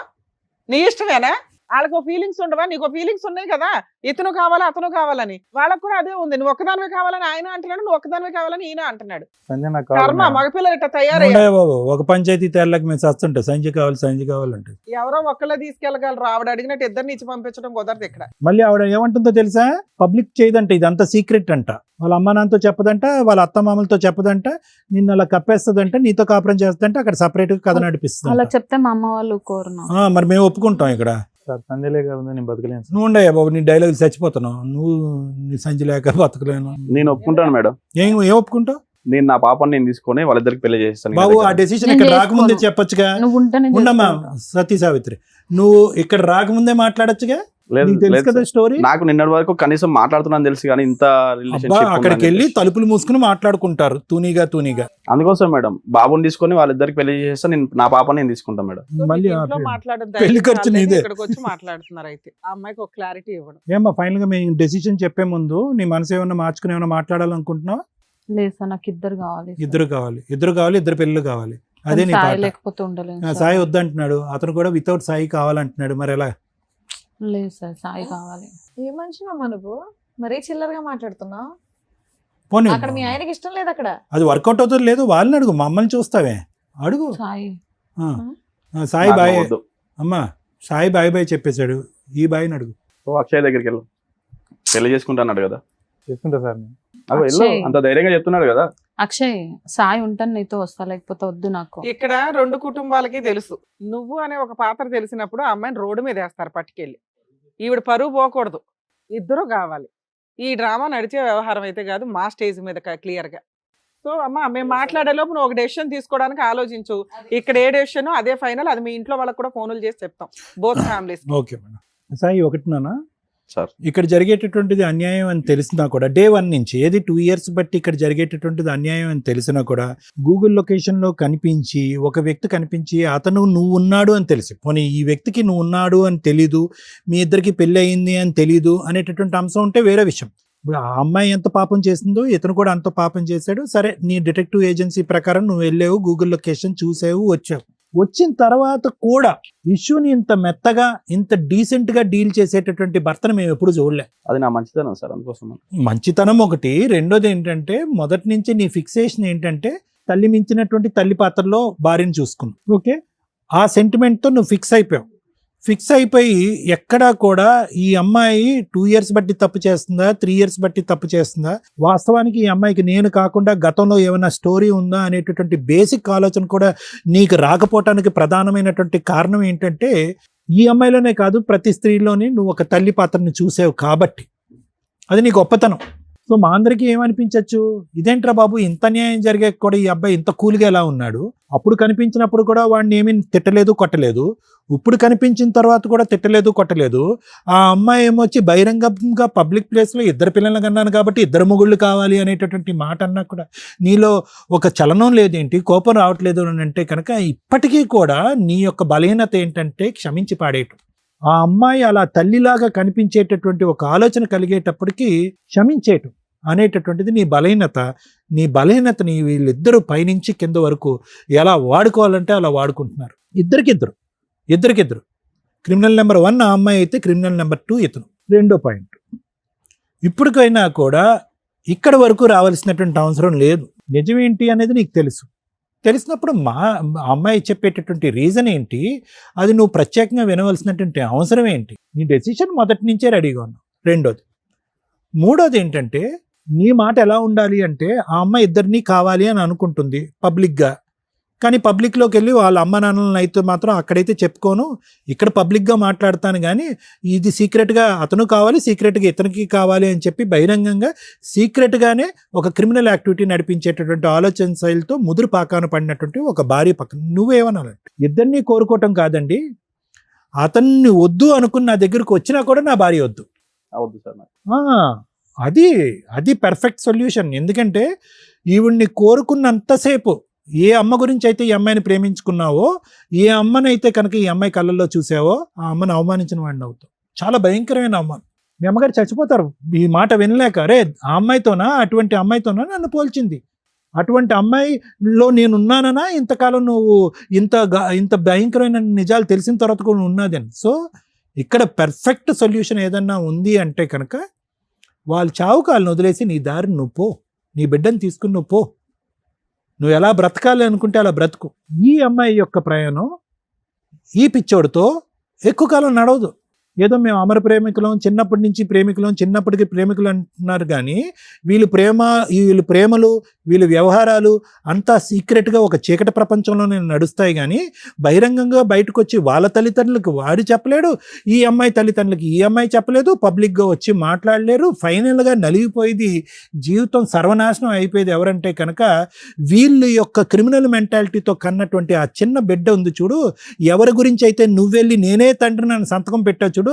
నీ ఇష్టమేనా? వాళ్ళకి ఫీలింగ్స్ ఉండవా? నీకు ఫీలింగ్స్ ఉన్నాయి కదా, ఇతను కావాలా అతను కావాలని. వాళ్ళకు కూడా అదే ఉంది. నువ్వు ఒక్కదానివే కావాలని ఆయన అంటున్నాడు, నువ్వు ఒక్కదానివే కావాలని ఈయన అంటున్నాడు. సంజయ్ నాకు కర్మ, కావాలి. మగపిల్లలు ఇట్లా తయారయ్యారు. ఉండయా బాబు, ఒక పంచాయతీ తేళ్ళకి మేము చస్తుంటాం, సంజయ్ కావాలంటే. ఎవరో ఒక్కళ్ళే తీసుకెళ్ళగలరు. ఆవిడ అడిగినట్టు ఇద్దరిని ఇచ్చి పంపించడం కుదరదు ఇక్కడ. మళ్ళీ ఆవిడ ఏమంటుందో తెలుసా, పబ్లిక్ చేయదంట, ఇదంతా సీక్రెట్ అంట, వాళ్ళ అమ్మ నాన్నతో చెప్పదంట, వాళ్ళ అత్త మామలతో చెప్పదంట, నిన్ను అలా కప్పేస్తుందంట, నీతో కాపురం చేస్తుందంట, అక్కడ సపరేట్ గా కథ అలా నడిపిస్తుంది. చెప్తే మా అమ్మ వాళ్ళు కోరును. మరి మేము ఒప్పుకుంటాం ఇక్కడ. సార్ సంజయ్ లేక ఉంది, నేను బతకలేను సార్. నువ్వు ఉండయా బాబు, నీ డైలాగ్ చచ్చిపోతున్నావు నువ్వు, నీ సంజయ్ లేక బతకలేను. నేను ఒప్పుకుంటాను మేడం. ఏం ఒప్పుకుంటావు నేను నా పాపని నేను తీసుకొని వాళ్ళిద్దరికి పెళ్లి చేస్తాను. బాబు? ఆ డెసిషన్ ఇక్కడ రాకముందే చెప్పొచ్చుగా. నువ్వు ఉంటే నేను ఉండమ్మా చేసుకుంటా. సతీ సావిత్రి, నువ్వు ఇక్కడ రాకముందే మాట్లాడొచ్చుగా. లేదు నీకు తెలుసు లేదు కదా సార్. స్టోరీ. నాకు నిన్నటి వరకు కనీసం మాట్లాడుతున్నాను తెలుసు, కానీ ఇంత అబ్బా, రిలేషన్షిప్ అక్కడికి వెళ్ళి తలుపులు మూసుకుని మాట్లాడుకుంటారు తూనీగా. అందుకోసం మేడం బాబుని తీసుకొని వాళ్ళిద్దరికి పెళ్లి చేస్తే నేను నా పాపని నేను తీసుకుంటాను మేడం. సో మళ్ళీ మీకు ఆ ఇంట్లో పెళ్లి. మాట్లాడొద్దు, పెళ్లి ఖర్చు వాళ్ళేమో నీదే. ఇక్కడికి వచ్చి మాట్లాడుతున్నారు. అయితే ఆ అమ్మాయికి ఒక క్లారిటీ ఇవ్వడం. ఏమ్మా ఫైనల్ గా మేము డెసిషన్ చెప్పే ముందు నీ మనసు ఏమన్నా మార్చుకుని ఏమన్నా మాట్లాడాలనుకుంటున్నావు? లేదు సార్, నాకు ఇద్దరు కావాలి. ఇద్దరు కావాలి, ఇద్దరు పెళ్ళిళ్ళు కావాలి. అదే నీ సాయి పాట. లేకపోతే ఉండలేదు ఆ, సార్. సాయి వద్దంటున్నాడు, అతను కూడా వితౌట్ సాయి కావాలంటున్నాడు. మరి ఎలా? లేదు సార్, సాయి కావాలి. ఏ మనిషినమ్మా నువ్వు, మరీ చిల్లరగా మాట్లాడుతున్నావు. పోనీ అక్కడ మీ ఆయనకి ఇష్టం లేదు అక్కడ. అది వర్కౌట్ అవుతుంది లేదు, వాళ్ళని అడుగు, మమ్మల్ని చూస్తావే అడుగు. సాయి ఆ, సాయి నాకు బాయ్ వద్దు. అమ్మా, సాయి బాయ్ చెప్పేశాడు, ఈ బాయ్ని అడుగు. ఓ అక్షయ్ దగ్గరికి వెళ్ళు, పెళ్లి చేసుకుంటాన్నాడు కదా. చేసుకుంటా సార్ నేను. అగో వెళ్ళు, అక్షయ్. అంత ధైర్యంగా చెప్తున్నాడు కదా. అక్షయ్, సాయి ఉంటాను నీతో వస్తా, లేకపోతే వద్దు నాకు. ఇక్కడ రెండు కుటుంబాలకి తెలుసు, నువ్వు అనే ఒక పాత్ర తెలిసినప్పుడు ఆ అమ్మాయిని రోడ్డు మీద వేస్తారు పట్టుకెళ్ళి. ఈవిడ పరువు పోకూడదు, ఇద్దరు కావాలి. ఈ డ్రామా నడిచే వ్యవహారం అయితే కాదు, మా స్టేజ్ మీద క్లియర్ గా. సో అమ్మ, మేము మాట్లాడే లోపు నువ్వు ఒక డెసిషన్ తీసుకోవడానికి ఆలోచించు. ఇక్కడ ఏ డెసిషన్ అదే ఫైనల్. అది మీ ఇంట్లో వాళ్ళకి కూడా ఫోన్లు చేసి చెప్తాం, both families. Okay madam. Sai ఒకటి నాన్న, సార్ ఇక్కడ జరిగేటటువంటిది అన్యాయం అని తెలిసినా కూడా డే 1 నుంచి, ఏది 2 years బట్టి ఇక్కడ జరిగేటటువంటిది అన్యాయం అని తెలిసినా కూడా గూగుల్ లొకేషన్లో కనిపించి ఒక వ్యక్తి కనిపించి అతను నువ్వు ఉన్నాడు అని తెలిసి, పోనీ ఈ వ్యక్తికి నువ్వు ఉన్నాడు అని తెలీదు, మీ ఇద్దరికి పెళ్ళి అయింది అని తెలీదు అనేటటువంటి అంశం ఉంటే వేరే విషయం. ఇప్పుడు ఆ అమ్మాయి ఎంత పాపం చేసిందో ఇతను కూడా అంత పాపం చేశాడు. సరే, నీ డిటెక్టివ్ ఏజెన్సీ ప్రకారం నువ్వు వెళ్ళావు, గూగుల్ లొకేషన్ చూసావు, వచ్చావు. వచ్చిన తర్వాత కూడా ఇష్యూని ఇంత మెత్తగా ఇంత డీసెంట్ గా డీల్ చేసేటటువంటి భర్తను మేము ఎప్పుడు చూడలే. అది నా మంచితనం సార్, అందుకోసం. మంచితనం ఒకటి. రెండోది ఏంటంటే, మొదటి నుంచి నీ ఫిక్సేషన్ ఏంటంటే తల్లి మించినటువంటి తల్లి పాత్రలో భార్యను చూసుకున్నావు. ఓకే, ఆ సెంటిమెంట్తో నువ్వు ఫిక్స్ అయిపోయి ఎక్కడా కూడా ఈ అమ్మాయి 2 years బట్టి తప్పు చేస్తుందా, 3 years బట్టి తప్పు చేస్తుందా, వాస్తవానికి ఈ అమ్మాయికి నేను కాకుండా గతంలో ఏమైనా స్టోరీ ఉందా అనేటటువంటి బేసిక్ ఆలోచన కూడా నీకు రాకపోవటానికి ప్రధానమైనటువంటి కారణం ఏంటంటే, ఈ అమ్మాయిలోనే కాదు ప్రతి స్త్రీలోని నువ్వు ఒక తల్లి పాత్రని చూసావు కాబట్టి. అది నీ గొప్పతనం. సో మా అందరికీ ఏమనిపించవచ్చు, ఇదేంట్రా బాబు ఇంత న్యాయం జరిగే కూడా ఈ అబ్బాయి ఇంత కూల్గా ఎలా ఉన్నాడు, అప్పుడు కనిపించినప్పుడు కూడా వాడిని ఏమీ తిట్టలేదు కొట్టలేదు, ఇప్పుడు కనిపించిన తర్వాత కూడా తిట్టలేదు కొట్టలేదు. ఆ అమ్మాయి ఏమొచ్చి బహిరంగంగా పబ్లిక్ ప్లేస్లో ఇద్దరు పిల్లలు కన్నాను కాబట్టి ఇద్దరు మొగుళ్ళు కావాలి అనేటటువంటి మాట అన్నా కూడా నీలో ఒక చలనం లేదేంటి, కోపం రావట్లేదు అని అంటే కనుక ఇప్పటికీ కూడా నీ యొక్క బలహీనత ఏంటంటే క్షమించి పాడేయటం. ఆ అమ్మాయి అలా తల్లిలాగా కనిపించేటటువంటి ఒక ఆలోచన కలిగేటప్పటికీ క్షమించేయటం అనేటటువంటిది నీ బలహీనత. నీ బలహీనతని వీళ్ళిద్దరూ పైనుంచి కింద వరకు ఎలా వాడుకోవాలంటే అలా వాడుకుంటున్నారు. ఇద్దరికిద్దరు. క్రిమినల్ నెంబర్ 1 ఆ అమ్మాయి అయితే, క్రిమినల్ నెంబర్ 2 ఇతను. రెండో పాయింట్, ఇప్పటికైనా కూడా ఇక్కడ వరకు రావాల్సినటువంటి అవసరం లేదు. నిజమేంటి అనేది నీకు తెలిసినప్పుడు మా అమ్మాయి చెప్పేటటువంటి రీజన్ ఏంటి, అది నువ్వు ప్రత్యేకంగా వినవలసినటువంటి అవసరం ఏంటి. నీ డెసిషన్ మొదటి నుంచే రెడీగా ఉన్నావు. మూడోది ఏంటంటే, నీ మాట ఎలా ఉండాలి అంటే, ఆ అమ్మాయి ఇద్దరినీ కావాలి అని అనుకుంటుంది పబ్లిక్గా, కానీ పబ్లిక్లోకి వెళ్ళి వాళ్ళ అమ్మ నాన్నలను అయితే మాత్రం అక్కడైతే చెప్పుకోను, ఇక్కడ పబ్లిక్గా మాట్లాడతాను, కానీ ఇది సీక్రెట్గా అతను కావాలి, సీక్రెట్గా ఇతనికి కావాలి అని చెప్పి బహిరంగంగా సీక్రెట్గానే ఒక క్రిమినల్ యాక్టివిటీ నడిపించేటటువంటి ఆలోచన శైలితో ముదురు పాకాన పడినటువంటి ఒక భార్య పక్కన నువ్వేమనాలంటే, ఇద్దరినీ కోరుకోవటం కాదండి, అతన్ని వద్దు అనుకున్న నా దగ్గరకు వచ్చినా కూడా నా భార్య వద్దు. అవద్దు సార్ నాకు. అది పర్ఫెక్ట్ సొల్యూషన్. ఎందుకంటే ఈవిడ్ని కోరుకున్నంతసేపు ఏ అమ్మ గురించి అయితే ఈ అమ్మాయిని ప్రేమించుకున్నావో, ఏ అమ్మనైతే కనుక ఈ అమ్మాయి కళ్ళల్లో చూసావో, ఆ అమ్మని అవమానించిన వాడిని అవుతావు. చాలా భయంకరమైన అవమానం. మీ అమ్మగారు చచ్చిపోతారు ఈ మాట వినలేక. రే, ఆ అమ్మాయితోనా, అటువంటి అమ్మాయితోనా నన్ను పోల్చింది, అటువంటి అమ్మాయిలో నేను ఉన్నానన్నా ఇంతకాలం నువ్వు ఇంత భయంకరమైన నిజాలు తెలిసిన తర్వాత కూడా ఉన్నదని. సో ఇక్కడ పెర్ఫెక్ట్ సొల్యూషన్ ఏదన్నా ఉంది అంటే కనుక వాళ్ళు చావు కాళ్ళని వదిలేసి నీ దారిని నువ్వు పో, నీ బిడ్డను తీసుకుని నువ్వు పో, నువ్వు ఎలా బ్రతకాలి అనుకుంటే అలా బ్రతుకు. ఈ అమ్మాయి యొక్క ప్రయాణం ఈ పిచ్చోడితో ఎక్కువ కాలం నడవదు. ఏదో మేము అమర ప్రేమికులం, చిన్నప్పటి నుంచి ప్రేమికులం, చిన్నప్పటికి ప్రేమికులు అంటున్నారు కానీ వీళ్ళు ప్రేమలు వీళ్ళ వ్యవహారాలు అంతా సీక్రెట్గా ఒక చీకటి ప్రపంచంలోనే నడుస్తాయి. కానీ బహిరంగంగా బయటకు వచ్చి వాళ్ళ తల్లిదండ్రులకు వాడు చెప్పలేడు, ఈ అమ్మాయి తల్లిదండ్రులకి ఈ అమ్మాయి చెప్పలేదు, పబ్లిక్గా వచ్చి మాట్లాడలేరు. ఫైనల్గా నలిగిపోయేది, జీవితం సర్వనాశనం అయిపోయేది ఎవరంటే కనుక వీళ్ళ యొక్క క్రిమినల్ మెంటాలిటీతో కన్నటువంటి ఆ చిన్న బిడ్డ ఉంది చూడు, ఎవరి గురించి అయితే నువ్వెళ్ళి నేనే తండ్రిని అని సంతకం పెట్టావు చూడు,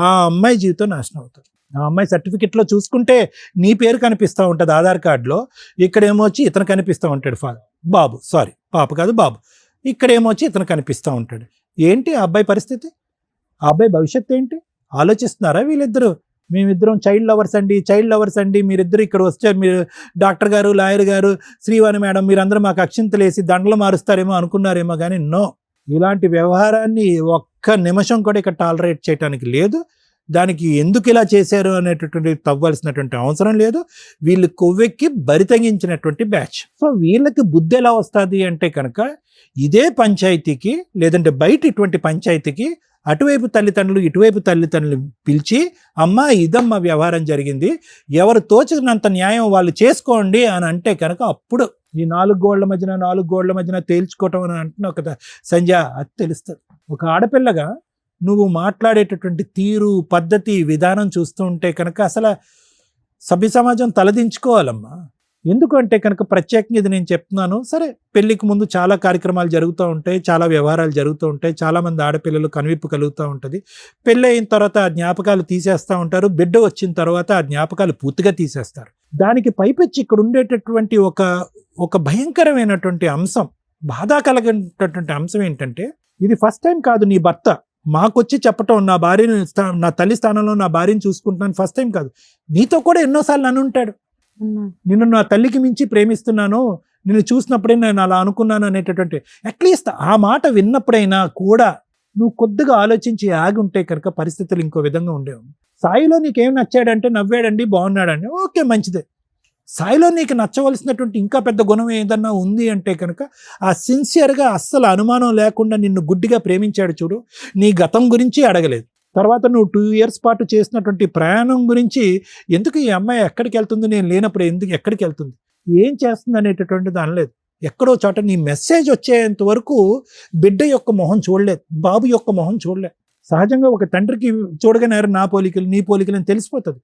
ఆ అమ్మాయి జీవితం నాశనం అవుతుంది. ఆ అమ్మాయి సర్టిఫికెట్లో చూసుకుంటే నీ పేరు కనిపిస్తూ ఉంటుంది ఆధార్ కార్డులో, ఇక్కడేమో వచ్చి ఇతను కనిపిస్తూ ఉంటాడు బాబు, సారీ పాప కాదు బాబు, ఇక్కడేమో వచ్చి ఇతను కనిపిస్తూ ఉంటాడు. ఏంటి ఆ అబ్బాయి పరిస్థితి, ఆ అబ్బాయి భవిష్యత్తు ఏంటి ఆలోచిస్తున్నారా వీళ్ళిద్దరూ? మేమిద్దరం చైల్డ్ లవర్స్ అండి, మీరిద్దరు ఇక్కడ వస్తే మీరు డాక్టర్ గారు, లాయర్ గారు, శ్రీవాణి మేడం మీరందరూ మాకు అక్షింతలు వేసి దండలు మారుస్తారేమో అనుకున్నారేమో కానీ నో, ఇలాంటి వ్యవహారాన్ని ఒక్క నిమిషం కూడా ఇక్కడ టాలరేట్ చేయడానికి లేదు. దానికి ఎందుకు ఇలా చేశారు అనేటటువంటి తవ్వాల్సినటువంటి అవసరం లేదు. వీళ్ళు కొవ్వెక్కి బరితగించినటువంటి బ్యాచ్. సో వీళ్ళకి బుద్ధి ఎలా వస్తుంది అంటే కనుక ఇదే పంచాయతీకి లేదంటే బయట ఇటువంటి పంచాయతీకి అటువైపు తల్లిదండ్రులు ఇటువైపు తల్లిదండ్రులు పిలిచి అమ్మ ఇదమ్మ వ్యవహారం జరిగింది, ఎవరు తోచినంత న్యాయం వాళ్ళు చేసుకోండి అని అంటే కనుక అప్పుడు ఈ నాలుగు గోళ్ల మధ్యన తేల్చుకోవటం అని అంటున్నా కదా సంధ్య, అది తెలుస్తుంది. ఒక ఆడపిల్లగా నువ్వు మాట్లాడేటటువంటి తీరు, పద్ధతి, విధానం చూస్తూ ఉంటే కనుక అసలు సభ్య సమాజం తలదించుకోవాలమ్మా. ఎందుకంటే కనుక ప్రత్యేకంగా ఇది నేను చెప్తున్నాను. సరే, పెళ్లికి ముందు చాలా కార్యక్రమాలు జరుగుతూ ఉంటాయి, చాలా వ్యవహారాలు జరుగుతూ ఉంటాయి, చాలామంది ఆడపిల్లలు కనువిప్పు కలుగుతూ ఉంటుంది. పెళ్ళి అయిన తర్వాత ఆ జ్ఞాపకాలు తీసేస్తూ ఉంటారు, బిడ్డ వచ్చిన తర్వాత ఆ జ్ఞాపకాలు పూర్తిగా తీసేస్తారు. దానికి పైపెచ్చి ఇక్కడ ఉండేటటువంటి ఒక భయంకరమైనటువంటి అంశం, బాధ కలిగినటువంటి అంశం ఏంటంటే ఇది ఫస్ట్ టైం కాదు నీ భర్త మాకొచ్చి చెప్పటం, నా భార్యను నా తల్లి స్థానంలో నా భార్యను చూసుకుంటున్నాను ఫస్ట్ టైం కాదు, నీతో కూడా ఎన్నోసార్లు అని ఉంటాడు. నిన్ను నా తల్లికి మించి ప్రేమిస్తున్నాను, నిన్ను చూసినప్పుడే నేను అలా అనుకున్నాను అనేటటువంటి అట్లీస్ట్ ఆ మాట విన్నప్పుడైనా కూడా నువ్వు కొద్దిగా ఆలోచించి ఆగి ఉంటే కనుక పరిస్థితులు ఇంకో విధంగా ఉండేవి. సాయిలో నీకేం నచ్చాడంటే నవ్వాడండి, బాగున్నాడండి, ఓకే మంచిదే. సాయిలో నీకు నచ్చవలసినటువంటి ఇంకా పెద్ద గుణం ఏదన్నా ఉంది అంటే కనుక ఆ సిన్సియర్గా అస్సలు అనుమానం లేకుండా నిన్ను గుడ్డిగా ప్రేమించాడు చూడు, నీ గతం గురించి అడగలేదు. తర్వాత నువ్వు 2 years పాటు చేసినటువంటి ప్రయాణం గురించి, ఎందుకు ఈ అమ్మాయి ఎక్కడికి వెళ్తుంది, నేను లేనప్పుడు ఎందుకు ఎక్కడికి వెళ్తుంది, ఏం చేస్తుంది అనేటటువంటిది అనలేదు. ఎక్కడో చోట నీ మెసేజ్ వచ్చేంత వరకు బిడ్డ యొక్క మొహం చూడలేదు, బాబు యొక్క మొహం చూడలేదు. సహజంగా ఒక తండ్రికి చూడగానే నా పోలికలు నీ పోలికలు అని తెలిసిపోతుంది.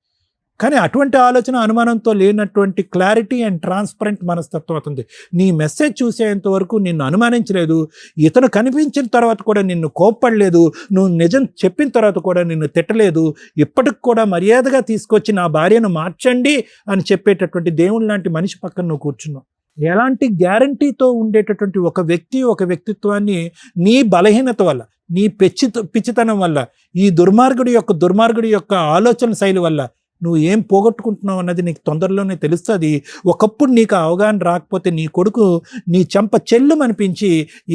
కానీ అటువంటి ఆలోచన అనుమానంతో లేనటువంటి క్లారిటీ అండ్ ట్రాన్స్పరెంట్ మనస్తత్వం అవుతుంది. నీ మెసేజ్ చూసేంత వరకు నిన్ను అనుమానించలేదు, ఇతను కనిపించిన తర్వాత కూడా నిన్ను కోప్పడలేదు, నువ్వు నిజం చెప్పిన తర్వాత కూడా నిన్ను తిట్టలేదు, ఇప్పటికి కూడా మర్యాదగా తీసుకొచ్చి నా భార్యను మార్చండి అని చెప్పేటటువంటి దేవుని లాంటి మనిషి పక్కన నువ్వు కూర్చున్నావు. ఎలాంటి గ్యారంటీతో ఉండేటటువంటి ఒక వ్యక్తిత్వాన్ని నీ బలహీనత వల్ల, నీ పిచ్చితనం వల్ల, ఈ దుర్మార్గుడి యొక్క ఆలోచన శైలి వల్ల నువ్వు ఏం పోగొట్టుకుంటున్నావు అన్నది నీకు తొందరలోనే తెలుస్తుంది. ఒకప్పుడు నీకు అవగాహన రాకపోతే నీ కొడుకు నీ చెంప చెల్లుమనిపించి,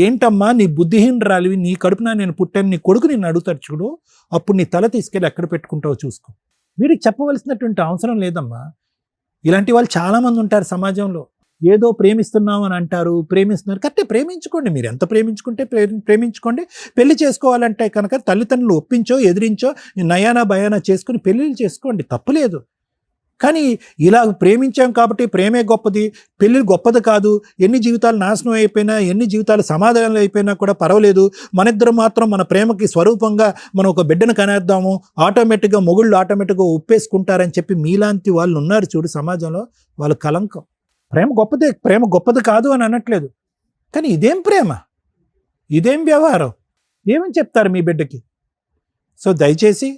ఏంటమ్మా నీ బుద్ధిహీనరాలివి, నీ కడుపున నేను పుట్టాను, నీ కొడుకు నిన్ను అడుగుతాడు చూడు, అప్పుడు నీ తల తీసుకెళ్ళి ఎక్కడ పెట్టుకుంటావో చూసుకో. వీడికి చెప్పవలసినటువంటి అవసరం లేదమ్మా. ఇలాంటి వాళ్ళు చాలామంది ఉంటారు సమాజంలో. ఏదో ప్రేమిస్తున్నాం అని అంటారు, ప్రేమిస్తున్నారు, కరెక్టే, ప్రేమించుకోండి, మీరు ఎంత ప్రేమించుకుంటే ప్రేమించుకోండి. పెళ్లి చేసుకోవాలంటే కనుక తల్లిదండ్రులు ఒప్పించో ఎదిరించో నయానా భయానా చేసుకుని పెళ్ళిళ్ళు చేసుకోండి, తప్పులేదు. కానీ ఇలా ప్రేమించాం కాబట్టి ప్రేమే గొప్పది, పెళ్ళి గొప్పది కాదు, ఎన్ని జీవితాలు నాశనం అయిపోయినా, ఎన్ని జీవితాలు సమాధానాలు అయిపోయినా కూడా పర్వాలేదు, మనిద్దరం మాత్రం మన ప్రేమకి స్వరూపంగా మనం ఒక బిడ్డను కనేద్దాము, ఆటోమేటిక్గా మొగుళ్ళు ఆటోమేటిక్గా ఒప్పేసుకుంటారని చెప్పి మీలాంటి వాళ్ళు ఉన్నారు చూడు సమాజంలో, వాళ్ళు కలంకం. ప్రేమ గొప్పది కాదు అని అనట్లేదు, కానీ ఇదేం ప్రేమ, ఇదేం వ్యవహారం, ఏమని చెప్తారు మీ బిడ్డకి? సో దయచేసి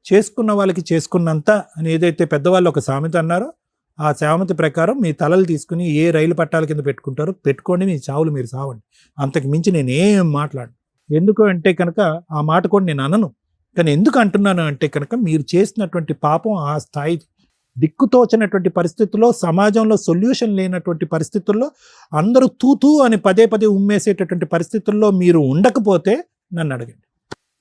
చేసుకున్న వాళ్ళకి చేసుకున్నంత అని ఏదైతే పెద్దవాళ్ళు ఒక సామెత అన్నారో, ఆ సామెత ప్రకారం మీ తలలు తీసుకుని ఏ రైలు పట్టాల కింద పెట్టుకుంటారో పెట్టుకోండి, మీ చావులు మీరు సావండి. అంతకు మించి నేనేం మాట్లాడను. ఎందుకు అంటే కనుక ఆ మాట కూడా నేను అనను. కానీ ఎందుకు అంటున్నాను అంటే కనుక మీరు చేసినటువంటి పాపం ఆ స్థాయి దిక్కుతోచనటువంటి పరిస్థితుల్లో, సమాజంలో సొల్యూషన్ లేనటువంటి పరిస్థితుల్లో, అందరూ తూతూ అని పదే పదే ఉమ్మేసేటటువంటి పరిస్థితుల్లో మీరు ఉండకపోతే నన్ను అడగండి.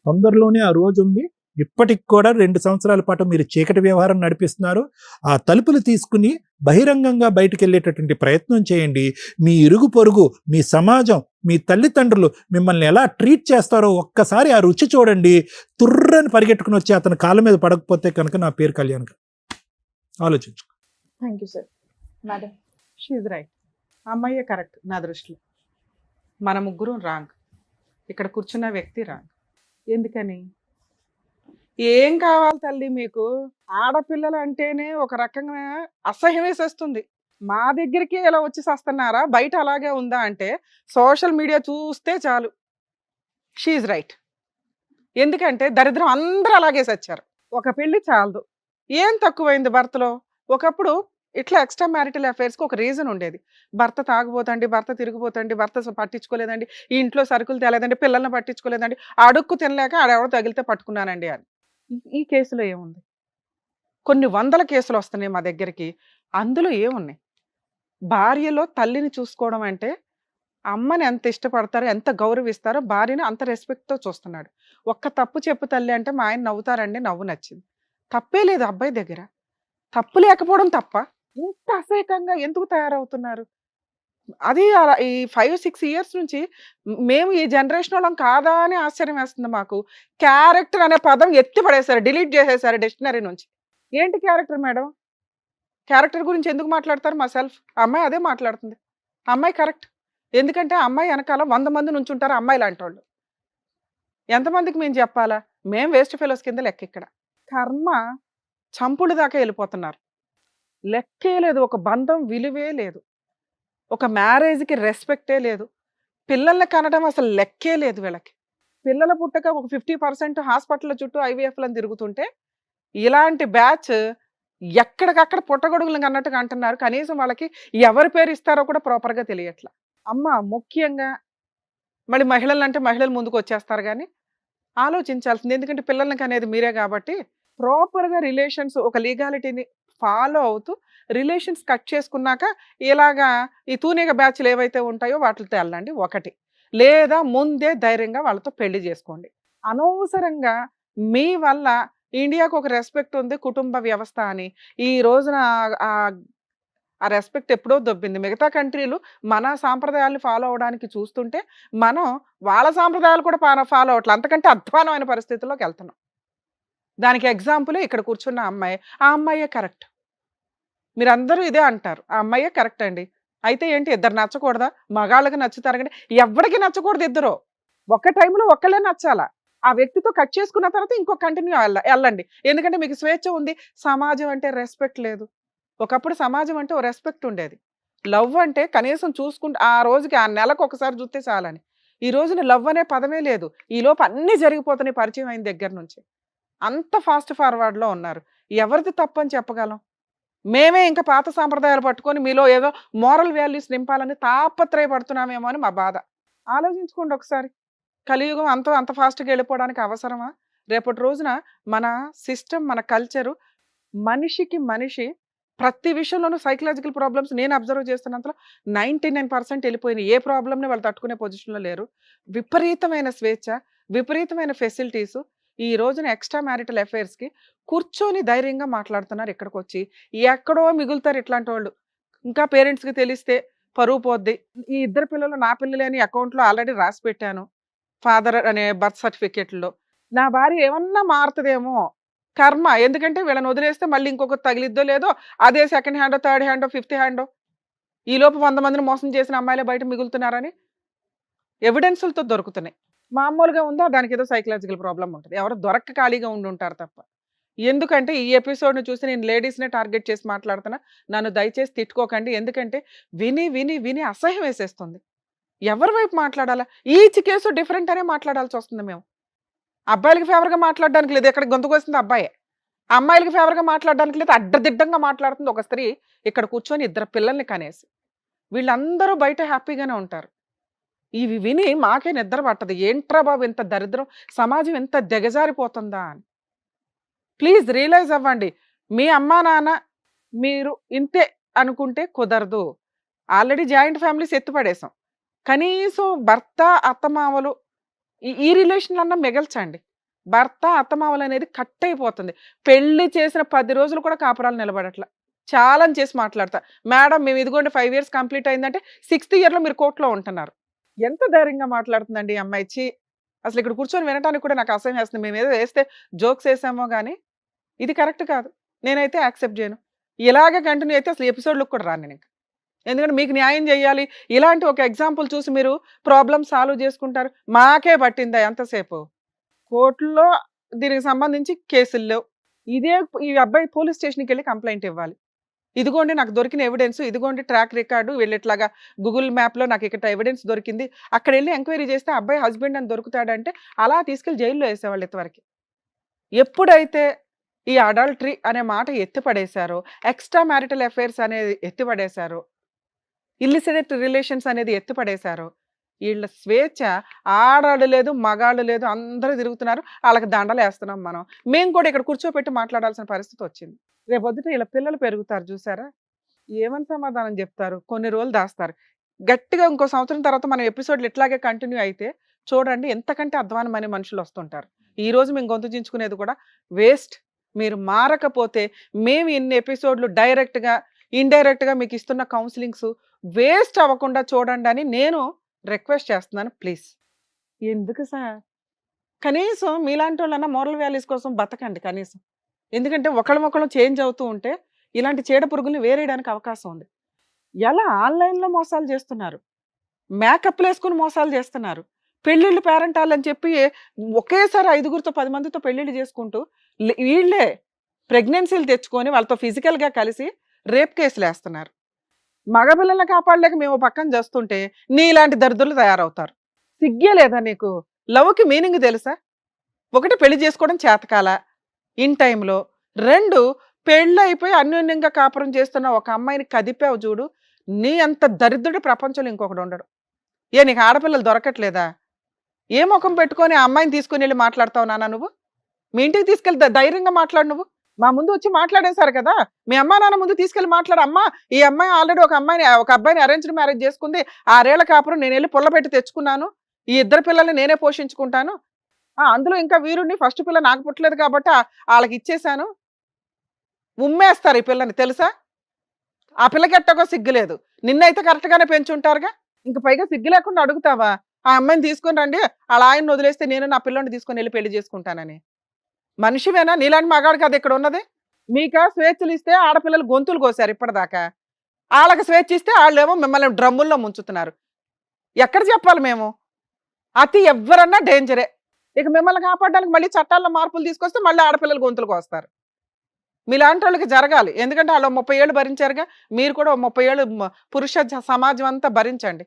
తొందరలోనే ఆ రోజు ఉంది. ఇప్పటికి కూడా 2 సంవత్సరాల పాటు మీరు చీకటి వ్యవహారం నడిపిస్తున్నారు. ఆ తలుపులు తీసుకుని బహిరంగంగా బయటికి వెళ్ళేటటువంటి ప్రయత్నం చేయండి. మీ ఇరుగు పొరుగు, మీ సమాజం, మీ తల్లిదండ్రులు మిమ్మల్ని ఎలా ట్రీట్ చేస్తారో ఒక్కసారి ఆ రుచి చూడండి. తుర్రని పరిగెట్టుకుని వచ్చి అతని కాళ్ళ మీద పడకపోతే కనుక నా పేరు కళ్యాణ్ గారు. ఆలోచించు. Thank you sir. Madam, she's right. అమ్మాయే కరెక్ట్ నా దృష్టిలో. మన ముగ్గురు రాంగ్. ఇక్కడ కూర్చున్న వ్యక్తి రాంగ్. ఎందుకని? ఏం కావాలి తల్లి మీకు? ఆడపిల్లలు అంటేనే ఒక రకంగా అసహ్యం వేసేస్తుంది. మా దగ్గరికి ఇలా వచ్చి వస్తున్నారా, బయట అలాగే ఉందా అంటే సోషల్ మీడియా చూస్తే చాలు. She's right. ఎందుకంటే దరిద్రం అందరూ అలాగే సచ్చారు. ఒక పెళ్లి చాలదు. ఏం తక్కువైంది భర్తలో? ఒకప్పుడు ఇట్లా ఎక్స్ట్రా మ్యారిటల్ అఫైర్స్కి ఒక రీజన్ ఉండేది. భర్త తాగుపోతండి, భర్త తిరిగిపోతండి, భర్త పట్టించుకోలేదండి, ఈ ఇంట్లో సరుకులు తేలేదండి, పిల్లల్ని పట్టించుకోలేదండి, అడుక్కు తినలేక ఆడెవడో తగిలితే పట్టుకున్నానండి అని. ఈ కేసులో ఏముంది? కొన్ని వందల కేసులు వస్తున్నాయి మా దగ్గరికి. అందులో ఏమున్నాయి? భార్యలో తల్లిని చూసుకోవడం అంటే అమ్మని ఎంత ఇష్టపడతారో, ఎంత గౌరవిస్తారో భార్యని అంత రెస్పెక్ట్తో చూస్తున్నాడు. ఒక్క తప్పు చెప్పు తల్లి అంటే మా ఆయన నవ్వుతారండి, నవ్వు నచ్చింది. తప్పే లేదు అబ్బాయి దగ్గర. తప్పు లేకపోవడం తప్ప ఇంత అసహ్యకంగా ఎందుకు తయారవుతున్నారు? అది ఈ 5-6 ఇయర్స్ నుంచి మేము ఈ జనరేషన్ వాళ్ళం కాదా అని ఆశ్చర్యం వేస్తుంది మాకు. క్యారెక్టర్ అనే పదం ఎత్తి పడేశారు, డిలీట్ చేసేసారు డిక్షనరీ నుంచి. ఏంటి క్యారెక్టర్ మేడం? క్యారెక్టర్ గురించి ఎందుకు మాట్లాడతారు? మా సెల్ఫ్ అమ్మాయి అదే మాట్లాడుతుంది. అమ్మాయి కరెక్ట్. ఎందుకంటే అమ్మాయి వెనకాల 100 మంది నుంచి ఉంటారు అమ్మాయి లాంటి వాళ్ళు. ఎంతమందికి మేము చెప్పాలా? మేము వేస్ట్ ఫెలోస్ కింద లెక్క. ఇక్కడ కర్మ చంపుడు దాకా వెళ్ళిపోతున్నారు. లెక్కే లేదు. ఒక బంధం విలువే లేదు. ఒక మ్యారేజ్కి రెస్పెక్టే లేదు. పిల్లల్ని కనడం అసలు లెక్కే లేదు వీళ్ళకి. పిల్లల పుట్టక ఒక 50% హాస్పిటల్ చుట్టూ ఐవీఎఫ్లను తిరుగుతుంటే ఇలాంటి బ్యాచ్ ఎక్కడికక్కడ పుట్టగొడుగులను అన్నట్టుగా అంటున్నారు. కనీసం వాళ్ళకి ఎవరి పేరు ఇస్తారో కూడా ప్రాపర్గా తెలియట్లా. అమ్మ ముఖ్యంగా మళ్ళీ మహిళలు అంటే మహిళలు ముందుకు వచ్చేస్తారు కానీ ఆలోచించాల్సింది. ఎందుకంటే పిల్లలకి అనేది మీరే కాబట్టి ప్రాపర్గా రిలేషన్స్ ఒక లీగాలిటీని ఫాలో అవుతూ రిలేషన్స్ కట్ చేసుకున్నాక ఇలాగా ఈ తూనిగ బ్యాచ్లు ఏవైతే ఉంటాయో వాటితో వెళ్ళండి. ఒకటి, లేదా ముందే ధైర్యంగా వాళ్ళతో పెళ్లి చేసుకోండి. అనవసరంగా మీ వల్ల ఇండియాకు ఒక రెస్పెక్ట్ ఉంది కుటుంబ వ్యవస్థ అని ఈ రోజున ఆ రెస్పెక్ట్ ఎప్పుడో దొబ్బింది. మిగతా కంట్రీలు మన సాంప్రదాయాలు ఫాలో అవడానికి చూస్తుంటే మనం వాళ్ళ సాంప్రదాయాలు కూడా ఫాలో అవట్లేదు. అంతకంటే అధ్వానమైన పరిస్థితుల్లోకి వెళ్తున్నాం. దానికి ఎగ్జాంపుల్ ఇక్కడ కూర్చున్న అమ్మాయి. ఆ అమ్మాయే కరెక్ట్. మీరందరూ ఇదే అంటారు, ఆ అమ్మాయే కరెక్ట్ అండి. అయితే ఏంటి, ఇద్దరు నచ్చకూడదా? మగాళ్ళకి నచ్చుతారు కానీ ఎవరికి నచ్చకూడదు. ఇద్దరు ఒక్క టైంలో ఒక్కళ్ళే నచ్చాలా. ఆ వ్యక్తితో కట్ చేసుకున్న తర్వాత ఇంకో కంటిన్యూ వెళ్ళండి. ఎందుకంటే మీకు స్వేచ్ఛ ఉంది. సమాజం అంటే రెస్పెక్ట్ లేదు. ఒకప్పుడు సమాజం అంటే ఓ రెస్పెక్ట్ ఉండేది. లవ్ అంటే కనీసం చూసుకుంటే ఆ రోజుకి ఆ నెలకు ఒకసారి చూస్తే చాలని. ఈ రోజున లవ్ అనే పదమే లేదు. ఈ లోపు అన్నీ జరిగిపోతున్నాయి పరిచయం అయిన దగ్గర నుంచి. అంత ఫాస్ట్ ఫార్వర్డ్లో ఉన్నారు. ఎవరిది తప్పని చెప్పగలం? మేమే ఇంకా పాత సాంప్రదాయాలు పట్టుకొని మీలో ఏదో మోరల్ వాల్యూస్ నింపాలని తాపత్రయపడుతున్నామేమో అని మా బాధ. ఆలోచించుకోండి ఒకసారి. కలియుగం అంత ఫాస్ట్గా వెళ్ళిపోవడానికి అవసరమా? రేపటి రోజున మన సిస్టమ్, మన కల్చరు, మనిషికి మనిషి ప్రతి విషయంలోనూ సైకలాజికల్ ప్రాబ్లమ్స్ నేను అబ్జర్వ్ చేస్తున్నంతలో 99% వెళ్ళిపోయినాయి. ఏ ప్రాబ్లమ్ని వాళ్ళు తట్టుకునే పొజిషన్లో లేరు. విపరీతమైన స్వేచ్ఛ, విపరీతమైన ఫెసిలిటీసు. ఈ రోజున ఎక్స్ట్రా మ్యారిటల్ అఫైర్స్కి కూర్చొని ధైర్యంగా మాట్లాడుతున్నారు. ఇక్కడికి వచ్చి ఎక్కడో మిగులుతారు ఇట్లాంటి వాళ్ళు. ఇంకా పేరెంట్స్కి తెలిస్తే పరువు పోద్ది. ఈ ఇద్దరు పిల్లలు నా పిల్లలే అని అకౌంట్లో ఆల్రెడీ రాసి పెట్టాను, ఫాదర్ అనే బర్త్ సర్టిఫికేట్లో. నా భార్య ఏమన్నా మారుతుందేమో కర్మ. ఎందుకంటే వీళ్ళని వదిలేస్తే మళ్ళీ ఇంకొకటి తగిలిద్దో లేదో, అదే సెకండ్ హ్యాండో, థర్డ్ హ్యాండో, ఫిఫ్త్ హ్యాండో. ఈలోపు 100 మందిని మోసం చేసిన అమ్మాయిలే బయట మిగులుతున్నారని ఎవిడెన్సులతో దొరుకుతున్నాయి. మామూలుగా ఉందా, దానికి ఏదో సైకలాజికల్ ప్రాబ్లం ఉంటుంది. ఎవరు దొరక్క ఖాళీగా ఉండి ఉంటారు తప్ప. ఎందుకంటే ఈ ఎపిసోడ్ని చూసి నేను లేడీస్నే టార్గెట్ చేసి మాట్లాడుతున్నా. నన్ను దయచేసి తిట్టుకోకండి. ఎందుకంటే విని విని విని అసహ్యం వేసేస్తుంది. ఎవరి వైపు మాట్లాడాలా? ఈచ్ కేసు డిఫరెంట్ అనే మాట్లాడాల్సి వస్తుంది. మేము అబ్బాయిలకి ఫేవర్గా మాట్లాడడానికి లేదు, ఇక్కడ గొంతుకు వస్తుంది అబ్బాయే. అమ్మాయిలకి ఫేవర్గా మాట్లాడడానికి లేదు, అడ్డదిడ్డంగా మాట్లాడుతుంది ఒక స్త్రీ ఇక్కడ కూర్చొని 2 పిల్లల్ని కనేసి. వీళ్ళందరూ బయట హ్యాపీగానే ఉంటారు. ఇవి విని మాకే నిద్ర పట్టదు. ఏంట్రా బాబు ఇంత దరిద్రం, సమాజం ఎంత దిగజారిపోతుందా అని. ప్లీజ్ రియలైజ్ అవ్వండి. మీ అమ్మా నాన్న మీరు ఇంతే అనుకుంటే కుదరదు. ఆల్రెడీ జాయింట్ ఫ్యామిలీస్ ఎత్తిపడేసాం. కనీసం భర్త, అత్తమామలు ఈ రిలేషన్‌లన్నా మిగల్చండి. భర్త, అత్తమామలు అనేది కట్ అయిపోతుంది. పెళ్లి చేసిన 10 రోజులు కూడా కాపురాలు నిలబడట్ల. ఛాలెంజ్ చేసి మాట్లాడతా. మేడం మేము ఇదిగోండి 5 ఇయర్స్ కంప్లీట్ అయిందంటే 6థ్ ఇయర్‌లో మీరు కోర్ట్‌లో ఉంటున్నారు. ఎంత ధైర్యంగా మాట్లాడుతుందండి ఈ అమ్మాయి. ఛీ! అసలు ఇక్కడ కూర్చొని వినటానికి కూడా నాకు అసహ్యం వేస్తుంది. మేమేదో వేస్తే జోక్స్ వేసామో గానీ, ఇది కరెక్ట్ కాదు. నేనైతే యాక్సెప్ట్ చేయను. ఇలాగే కంటిన్యూ అయితే అసలు ఎపిసోడ్‌లకు కూడా రాను నేనింక. ఎందుకంటే మీకు న్యాయం చేయాలి. ఇలాంటి ఒక ఎగ్జాంపుల్ చూసి మీరు ప్రాబ్లమ్ సాల్వ్ చేసుకుంటారు. మాకే పట్టిందా ఎంతసేపు? కోర్టులో దీనికి సంబంధించి కేసులు లేవు. ఈ అబ్బాయి పోలీస్ స్టేషన్‌కెళ్ళి కంప్లెయింట్ ఇవ్వాలి. ఇదిగోండి నాకు దొరికిన ఎవిడెన్స్, ఇదిగోండి ట్రాక్ రికార్డు, వీళ్ళు ఇట్లాగా గూగుల్ మ్యాప్‌లో నాకు ఇక్కడ ఎవిడెన్స్ దొరికింది. అక్కడెళ్ళి ఎంక్వైరీ చేస్తే అబ్బాయి హస్బెండ్ అని దొరుకుతాడంటే అలా తీసుకెళ్ళి జైల్‌లో ఏసేవాళ్ళు ఇంతవరకి. ఎప్పుడైతే ఈ అడల్టరీ అనే మాట ఎత్తిపడేశారో, ఎక్స్‌ట్రా మ్యారిటల్ అఫైర్స్ అనేది ఎత్తిపడేశారో, ఇల్లిసిట్ రిలేషన్స్ అనేది ఎత్తిపడేశారో, ఈళ్ళ స్వేచ్ఛ ఆడాళ్ళు లేదు, మగాళ్ళు లేదు, అందరూ తిరుగుతున్నారు. ఆళ్ళకి దండలేస్తున్నాం మనం. మేము కూడా ఇక్కడ కూర్చోపెట్టి మాట్లాడాల్సిన పరిస్థితి వచ్చింది. రేపొద్దుట ఈళ్ళ పిల్లలు పెరుగుతారు చూసారా? ఏమని సమాధానం చెప్తారు? కొన్ని రోజులు దాస్తారు. గట్టిగా ఇంకో సంవత్సరం తర్వాత మన ఎపిసోడ్‌లు ఇట్లాగే కంటిన్యూ అయితే చూడండి ఎంతకంటే అధ్వానమైన మనుషులు వస్తుంటారు. ఈరోజు మేము గొంతు చించుకునేది కూడా వేస్ట్. మీరు మారకపోతే మేము ఇన్ని ఎపిసోడ్‌లు డైరెక్ట్‌గా, ఇండైరెక్ట్‌గా మీకు ఇస్తున్న కౌన్సిలింగ్స్ వేస్ట్ అవ్వకుండా చూడండి అని నేను రిక్వెస్ట్ చేస్తున్నాను ప్లీజ్. ఎందుకు సార్? కనీసం మీలాంటోళ్ళన్నా మోరల్ వాల్యూస్ కోసం బతకండి కనీసం. ఎందుకంటే ఒకళ్ళమొకళ్ళం చేంజ్ అవుతూ ఉంటే ఇలాంటి చీడ పురుగుల్ని వేరేయడానికి అవకాశం ఉంది. ఎలా ఆన్‌లైన్‌లో మోసాలు చేస్తున్నారు. మేకప్‌లేసుకొని మోసాలు చేస్తున్నారు. పెళ్ళిళ్ళు పేరంటాలని చెప్పి ఒకేసారి 5గురితో 10 మందితో పెళ్ళిళ్ళు చేసుకుంటూ వీళ్ళే ప్రెగ్నెన్సీలు తెచ్చుకొని వాళ్ళతో ఫిజికల్‌గా కలిసి రేప్ కేసులేస్తున్నారు. మగపిల్లల్ని కాపాడలేక మేము పక్కన చేస్తుంటే నీలాంటి దరిద్రులు తయారవుతారు. సిగ్గే లేదా నీకు? లవ్‌కి మీనింగ్ తెలుసా? ఒకటి పెళ్లి చేసుకోవడం చేతకాల ఇన్ టైంలో. 2 పెళ్ళైపోయి అన్యోన్యంగా కాపురం చేస్తున్న ఒక అమ్మాయిని కదిపావు చూడు. నీ అంత దరిద్రుడు ప్రపంచంలో ఇంకొకడు ఉండడు. నీకు ఆడపిల్లలు దొరకట్లేదా? ఏ ముఖం పెట్టుకొని ఆ అమ్మాయిని తీసుకొని వెళ్ళి మాట్లాడతావు నాన్న నువ్వు? మీ ఇంటికి తీసుకెళ్ళి ధైర్యంగా మాట్లాడు నువ్వు. మా ముందు వచ్చి మాట్లాడేశారు కదా! మీ అమ్మా నాన్న ముందు తీసుకెళ్ళి మాట్లాడు. అమ్మా ఈ అమ్మాయి ఆల్రెడీ ఒక అబ్బాయిని అరేంజ్డ్ మ్యారేజ్ చేసుకుంది. 6 ఏళ్ల కాపురం నేను వెళ్ళి పుల్లబెట్టి తెచ్చుకున్నాను. ఈ 2 పిల్లల్ని నేనే పోషించుకుంటాను. అందులో ఇంకా వీరుడిని ఫస్ట్ పిల్ల నాకు పుట్టలేదు కాబట్టి ఆళ్ళకి ఇచ్చేశాను. ఉమ్మేస్తారు ఈ పిల్లని తెలుసా? ఆ పిల్లకి ఎట్టగో సిగ్గు లేదు. నిన్నైతే కరెక్ట్‌గానే పెంచుంటారుగా. ఇంక పైగా సిగ్గు లేకుండా అడుగుతావా? ఆ అమ్మాయిని తీసుకొని రండి. ఆళ్ళ ఆయన్ని వదిలేస్తే నేను నా పిల్లోడిని తీసుకొని వెళ్ళి పెళ్లి చేసుకుంటానని. మనిషివేనా? నీలాంటి మగాడు కాదు ఇక్కడ ఉన్నది. మీకా స్వేచ్ఛలు ఇస్తే ఆడపిల్లలు గొంతులు కోసారు ఇప్పటిదాకా. ఆళ్ళకి స్వేచ్ఛ ఇస్తే ఆళ్ళేమో మిమ్మల్ని డ్రమ్ముల్లో ముంచుతున్నారు. ఎక్కడ చెప్పాలి మేము? అతి ఎవ్వరన్నా డేంజరే. ఇక మిమ్మల్ని కాపాడడానికి మళ్ళీ చట్టాల్లో మార్పులు తీసుకొస్తే మళ్ళీ ఆడపిల్లలు గొంతులు కోస్తారు. మీలాంటోళ్ళకి జరగాలి. ఎందుకంటే ఆళ్ళు 30 ఏళ్ళు భరించారుగా. మీరు కూడా 30 ఏళ్ళు పురుష సమాజం అంతా భరించండి.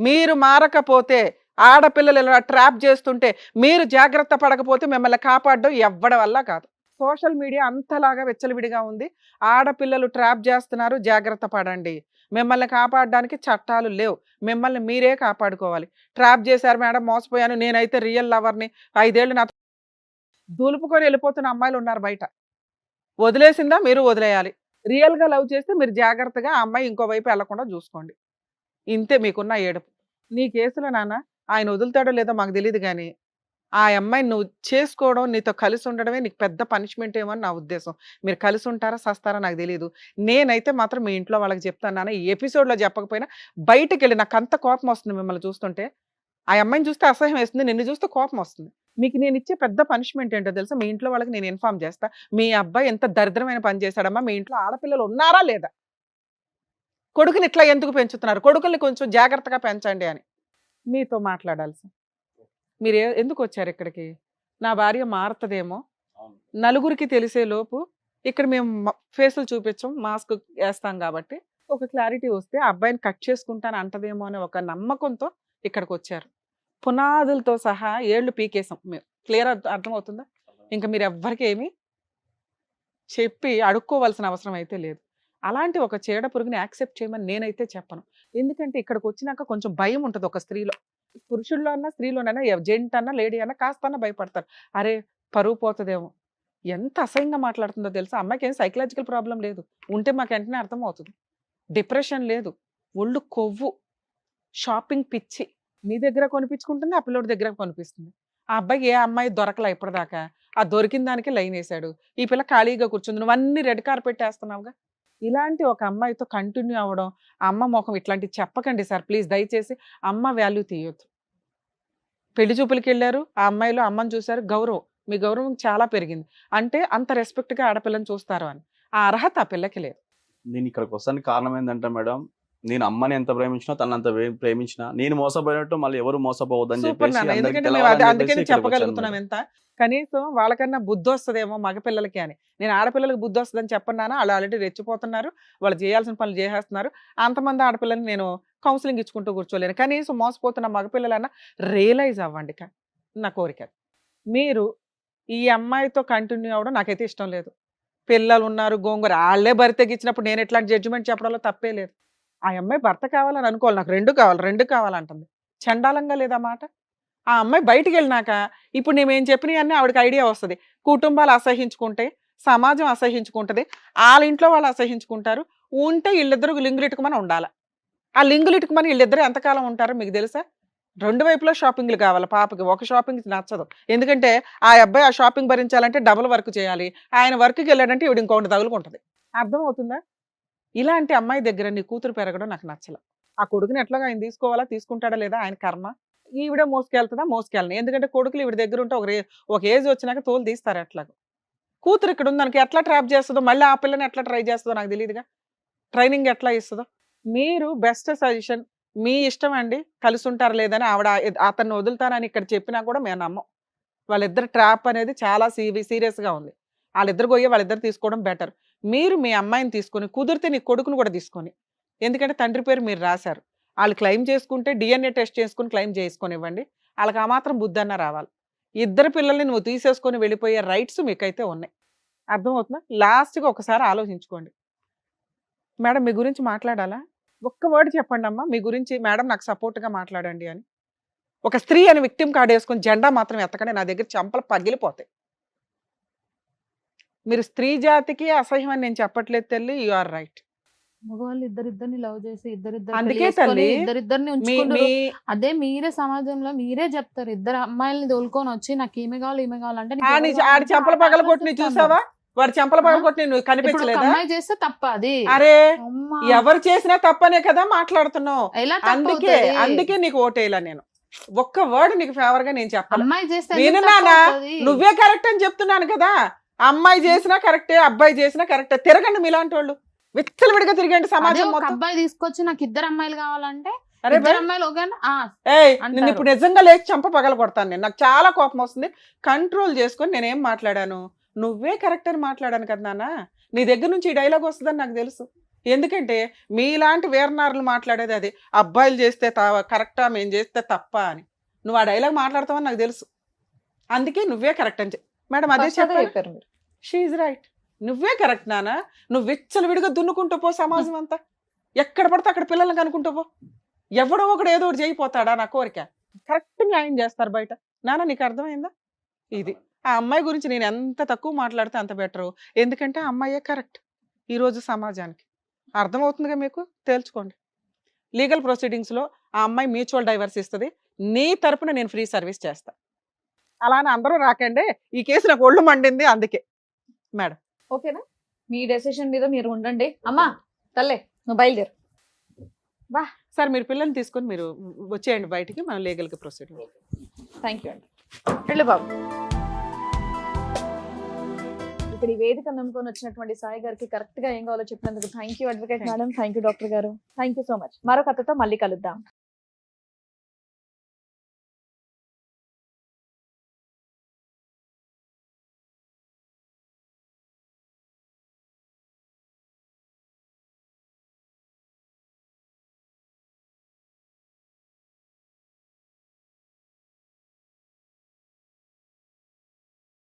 మీరు మారకపోతే ఆడపిల్లలు ఇలా ట్రాప్ చేస్తుంటే మీరు జాగ్రత్త పడకపోతే మిమ్మల్ని కాపాడడం ఎవ్వడి వల్ల కాదు. సోషల్ మీడియా అంతలాగా విచ్చలవిడిగా ఉంది. ఆడపిల్లలు ట్రాప్ చేస్తున్నారు, జాగ్రత్త పడండి. మిమ్మల్ని కాపాడడానికి చట్టాలు లేవు. మిమ్మల్ని మీరే కాపాడుకోవాలి. ట్రాప్ చేశారు మేడం, మోసపోయాను, నేనైతే రియల్ లవర్ని, 5 ఏళ్ళు నాతో దులుపుకొని వెళ్ళిపోతున్న అమ్మాయిలు ఉన్నారు బయట. వదిలేసిందా మీరు వదిలేయాలి. రియల్‌గా లవ్ చేస్తే మీరు జాగ్రత్తగా ఆ అమ్మాయి ఇంకో వైపు వెళ్లకుండా చూసుకోండి. ఇంతే మీకున్న ఏడుపు. నీ కేసులో నాన్న ఆయన వదులుతాడో లేదో మాకు తెలీదు గానీ, ఆ అమ్మాయిని నువ్వు చేసుకోవడం, నీతో కలిసి ఉండడమే నీకు పెద్ద పనిష్మెంట్ ఏమో అని నా ఉద్దేశం. మీరు కలిసి ఉంటారా, సస్తారా నాకు తెలీదు. నేనైతే మాత్రం మీ ఇంట్లో వాళ్ళకి చెప్తాను నాన్న. ఈ ఎపిసోడ్‌లో చెప్పకపోయినా బయటికెళ్ళి నాకంత కోపం వస్తుంది మిమ్మల్ని చూస్తుంటే. ఆ అమ్మాయిని చూస్తే అసహ్యం వేస్తుంది. నిన్ను చూస్తే కోపం వస్తుంది. మీకు నేనిచ్చే పెద్ద పనిష్మెంట్ ఏంటో తెలుసా? మీ ఇంట్లో వాళ్ళకి నేను ఇన్ఫార్మ్ చేస్తా. మీ అబ్బాయి ఎంత దరిద్రమైన పని చేశాడమ్మా, మీ ఇంట్లో ఆడపిల్లలు ఉన్నారా లేదా? కొడుకుని ఇట్లా ఎందుకు పెంచుతున్నారు? కొడుకుల్ని కొంచెం జాగ్రత్తగా పెంచండి అని మీతో మాట్లాడాలి సార్. మీరు ఎందుకు వచ్చారు ఇక్కడికి? నా భార్య మారుతుందేమో, నలుగురికి తెలిసే లోపు ఇక్కడ మేము ఫేసులు చూపించం, మాస్క్ వేస్తాం కాబట్టి ఒక క్లారిటీ వస్తే ఆ అబ్బాయిని కట్ చేసుకుంటాను అంటదేమో అనే ఒక నమ్మకంతో ఇక్కడికి వచ్చారు. పునాదులతో సహా ఏళ్ళు పీకేసాం మేము. క్లియర్ అర్థమవుతుందా? ఇంకా మీరు ఎవ్వరికి ఏమీ చెప్పి అడుక్కోవాల్సిన అవసరం అయితే లేదు. అలాంటి ఒక చీడ పురుగుని యాక్సెప్ట్ చేయమని నేనైతే చెప్పను. ఎందుకంటే ఇక్కడికి వచ్చినాక కొంచెం భయం ఉంటుంది ఒక స్త్రీలో. పురుషుల్లో అన్నా స్త్రీలోనైనా జెంట్ అన్నా లేడీ అన్నా కాస్తన్నా భయపడతారు. అరే పరువు పోతుందేమో, ఎంత అసహ్యంగా మాట్లాడుతుందో తెలుసా? అమ్మాయికి ఏం సైకలాజికల్ ప్రాబ్లం లేదు, ఉంటే మాకు వెంటనే అర్థమవుతుంది. డిప్రెషన్ లేదు, ఒళ్ళు కొవ్వు, షాపింగ్ పిచ్చి. నీ దగ్గర కొనిపించుకుంటుంది, ఆ పిల్లోడి దగ్గర కొనిపిస్తుంది. ఆ అబ్బాయికి ఏ అమ్మాయి దొరకలా ఇప్పటిదాకా, ఆ దొరికిన దానికి లైన్ వేసాడు. ఈ పిల్ల ఖాళీగా కూర్చుంది, నువ్వు అన్ని రెడ్ కార్పెట్ వేస్తున్నావుగా. ఇలాంటి ఒక అమ్మాయితో కంటిన్యూ అవ్వడం, ఆ అమ్మ ముఖం ఇట్లాంటివి చెప్పకండి సార్ ప్లీజ్, దయచేసి. అమ్మ వాల్యూ తీయొద్దు. పెళ్లి చూపులకి వెళ్ళారు, ఆ అమ్మాయిలో అమ్మని చూశారు, గౌరవం, మీ గౌరవం చాలా పెరిగింది అంటే అంత రెస్పెక్ట్గా ఆడపిల్లని చూస్తారు అని. ఆ అర్హత ఆ పిల్లకి లేదు. నేను ఇక్కడికి వస్తానికి కారణం ఏంటంటే మేడం, నేను అమ్మని ఎంత ప్రేమించినా తను అంత ప్రేమించినా నేను మోసపోయినట్టు మళ్ళీ ఎవరు మోసపోవద్దని సూపర్ చెప్పేసి నాన్న, అందరికీ ఎందుకంటే మేము తెలవాలని అందుకని చెప్పేసి ఇక్కడికి వచ్చాను చెప్పగలుగుతున్నాం మేడం. ఎంత. కనీసం వాళ్ళకన్నా బుద్ధి వస్తుందేమో మగపిల్లలకి అని. నేను ఆడపిల్లలకి బుద్ధి వస్తుందని చెప్పన్నానా, వాళ్ళు ఆల్రెడీ రెచ్చిపోతున్నారు, వాళ్ళు చేయాల్సిన పనులు చేసేస్తున్నారు. అంతమంది ఆడపిల్లల్ని నేను కౌన్సిలింగ్ ఇచ్చుకుంటూ కూర్చోలేను. కనీసం మోసపోతున్న మగపిల్లలన్నా రియలైజ్ అవ్వండి నా కోరిక. మీరు ఈ అమ్మాయితో కంటిన్యూ అవ్వడం నాకైతే ఇష్టం లేదు. పిల్లలు ఉన్నారు, గోంగూర, వాళ్ళే భర్త తెగించినప్పుడు నేను ఎట్లాంటి జడ్జిమెంట్ చెప్పడంలో తప్పే లేదు. ఆ అమ్మాయి భర్త కావాలని అనుకోవాలి, నాకు రెండు కావాలంటుంది. చండాలంగా లేదా మాట? ఆ అమ్మాయి బయటికి వెళ్ళినాక ఇప్పుడు నేనేం చెప్పినవి అన్నీ ఆవిడకి ఐడియా వస్తుంది. కుటుంబాలు అసహించుకుంటే, సమాజం అసహించుకుంటుంది, వాళ్ళ ఇంట్లో వాళ్ళు అసహించుకుంటారు. ఉంటే వీళ్ళిద్దరు లింగులిటుకమని ఉండాలి. ఆ లింగులిటుకమని వీళ్ళిద్దరు ఎంతకాలం ఉంటారో మీకు తెలుసా? రెండు వైపులో షాపింగ్లు కావాలి పాపకి, ఒక షాపింగ్ నచ్చదు. ఎందుకంటే ఆ అబ్బాయి ఆ షాపింగ్ భరించాలంటే డబుల్ వర్క్ చేయాలి, ఆయన వర్క్కి వెళ్ళాడంటే ఈవిడ ఇంకొకటి తగులుకుంటుంది. అర్థం అవుతుందా? ఇలాంటి అమ్మాయి దగ్గర నీ కూతురు పెరగడం నాకు నచ్చల. ఆ కొడుకుని ఎట్లాగా ఆయన తీసుకోవాలా, తీసుకుంటాడా లేదా ఆయన కర్మ. ఈవిడ మోసుకెళ్తుందా, మోసుకెళ్ళను. ఎందుకంటే కొడుకులు ఈవిడ దగ్గర ఉంటే ఒక ఏజ్ వచ్చినాక తోలు తీస్తారు. ఎట్లాగో కూతురు ఇక్కడ ఉంది, దానికి ఎట్లా ట్రాప్ చేస్తుందో, మళ్ళీ ఆ పిల్లని ఎట్లా ట్రై చేస్తుందో నాకు తెలియదుగా, ట్రైనింగ్ ఎట్లా ఇస్తుందో. మీరు బెస్ట్ సజెషన్, మీ ఇష్టం అండి, కలిసి ఉంటారు లేదని ఆవిడ అతన్ని వదులుతానని ఇక్కడ చెప్పినా కూడా మేము నమ్మం. వాళ్ళిద్దరు ట్రాప్ అనేది చాలా సీరియస్గా ఉంది. వాళ్ళిద్దరు పోయి వాళ్ళిద్దరు తీసుకోవడం బెటర్. మీరు మీ అమ్మాయిని తీసుకొని, కుదిరితే నీ కొడుకును కూడా తీసుకొని, ఎందుకంటే తండ్రి పేరు మీరు రాశారు, వాళ్ళు క్లెయిమ్ చేసుకుంటే DNA టెస్ట్ చేసుకుని క్లెయిమ్ చేసుకొని ఇవ్వండి. వాళ్ళకి ఆ మాత్రం బుద్ధి అన్న రావాలి. ఇద్దరు పిల్లల్ని నువ్వు తీసేసుకొని వెళ్ళిపోయే రైట్స్ మీకైతే ఉన్నాయి. అర్థమవుతుందా? లాస్ట్గా ఒకసారి ఆలోచించుకోండి. మేడం మీ గురించి మాట్లాడాలా? ఒక్క వర్డ్ చెప్పండి అమ్మా మీ గురించి, మేడం నాకు సపోర్ట్గా మాట్లాడండి అని. ఒక స్త్రీ అని విక్టిమ్ కార్డ్ వేసుకొని జెండా మాత్రం ఎత్తకండి, నా దగ్గర చెంపలు పగిలిపోతాయి. మీరు స్త్రీ జాతికి అసహ్యం అని నేను చెప్పట్లేదు తల్లి, యు ఆర్ రైట్. మగవాళ్ళు ఇద్దరిద్దరిని లవ్ చేసి అందుకే తల్లి, ఇద్దరిద్దరిని మీ ఉంచుకుంటారు. మీ అదే మీరే సమాజంలో మీరే చెప్తారు, ఇద్దరు అమ్మాయిల్ని తోలుకొని వచ్చి నాకు ఈమె కావాలి ఈమె కావాలంటే నీకు ఆడి ఎవరు ఆడి కావాలంటే చెంపల ఆడ పగల కొట్టి ఆలోచిస్తాను. చూసావా? వాడు చెంపల పగల కొట్టి నువ్వు ఇప్పుడు ఒక కనిపించలేదా? అమ్మాయి చేస్తే తప్ప అది. అరే అమ్మా. ఎవరు చేసినా తప్పనే కదా మాట్లాడుతున్నావు. ఎలా అందుకే తప్పవుతది? అందుకే నీకు ఓటేలా నేను. ఒక్క వర్డ్ నీకు ఫేవర్ గా నేను చెప్పాలి. అమ్మాయి చేస్తే విను ఎందుకు నాన్న, తప్పవుతది? నువ్వే కరెక్ట్ అని చెప్తున్నాను కదా. అమ్మాయి చేసినా కరెక్టే, అబ్బాయి చేసినా కరెక్టే. తిరగండి మీలాంటి వాళ్ళు, విచ్చలవిడిగా తిరిగండి అదే సమాజం ఒక మొత్తం. అబ్బాయి తీసుకొచ్చి నాకు ఇద్దరు అమ్మాయిలు కావాలంటే అరే ఇద్దరు బై, అమ్మాయిలు ఓకేనా? ఏయ్ అంటారు. నిన్ను ఇప్పుడు నిజంగా లేచి చంప పగల కొడతాను నేను. నాకు చాలా కోపం వస్తుంది. కంట్రోల్ చేసుకొని నేనేం మాట్లాడాను, నువ్వే కరెక్ట్ అని మాట్లాడాను కదా నాన్న. నీ దగ్గర నుంచి ఈ డైలాగ్ వస్తుందని నాకు తెలుసు. ఎందుకంటే మీలాంటి వీరనారులు మాట్లాడేది అది, అబ్బాయిలు చేస్తే కరెక్టా, మేము చేస్తే తప్ప అని. నువ్వు ఆ డైలాగ్ మాట్లాడతావని నాకు తెలుసు. అందుకే నువ్వే కరెక్ట్ అని మేడం అదే చెప్పారు. చెప్పారు మీరు. షీఈ్ రైట్, నువ్వే కరెక్ట్ నాన్న. నువ్వు విచ్చలవిడిగా దున్నుకుంటూ పో సమాజం అంతా, ఎక్కడ పడితే అక్కడ పిల్లల్ని కనుక్కుంటూ పో. ఎవడో ఒకడు ఏదో ఒకటి చేయిపోతాడా నా కోరిక. కరెక్ట్ న్యాయం చేస్తారు బయట. నాన్న నీకు అర్థమైందా? ఇది ఆ అమ్మాయి గురించి నేను ఎంత తక్కువ మాట్లాడితే అంత బెటరు. ఎందుకంటే ఆ అమ్మాయే కరెక్ట్ ఈరోజు సమాజానికి. అర్థమవుతుందిగా మీకు, తేల్చుకోండి. లీగల్ ప్రొసీడింగ్స్లో ఆ అమ్మాయి మ్యూచువల్ డైవర్స్ ఇస్తుంది, నీ తరపున నేను ఫ్రీ సర్వీస్ చేస్తా. అలానే అందరూ రాకండి, ఈ కేసు నాకు ఒళ్ళు మండింది అందుకే. మేడం ఓకేనా? మీ డెసిషన్ మీద మీరు ఉండండి. అమ్మా తల్లే నువ్వు బయలుదేరు. సార్ మీరు పిల్లల్ని తీసుకొని మీరు వచ్చేయండి బయటికి, మనం లీగల్గా ప్రొసీడ్. థ్యాంక్ యూ అండి. వెళ్ళు బాబు. ఇక్కడ ఈ వేదిక నమ్ముకొని వచ్చినటువంటి సాయి గారికి కరెక్ట్ గా ఏం కావాలో చెప్పినందుకు thank you advocate madam, thank you doctor గారు, థ్యాంక్ యూ సో మచ్. మరో కథతో మళ్ళీ కలుద్దాం.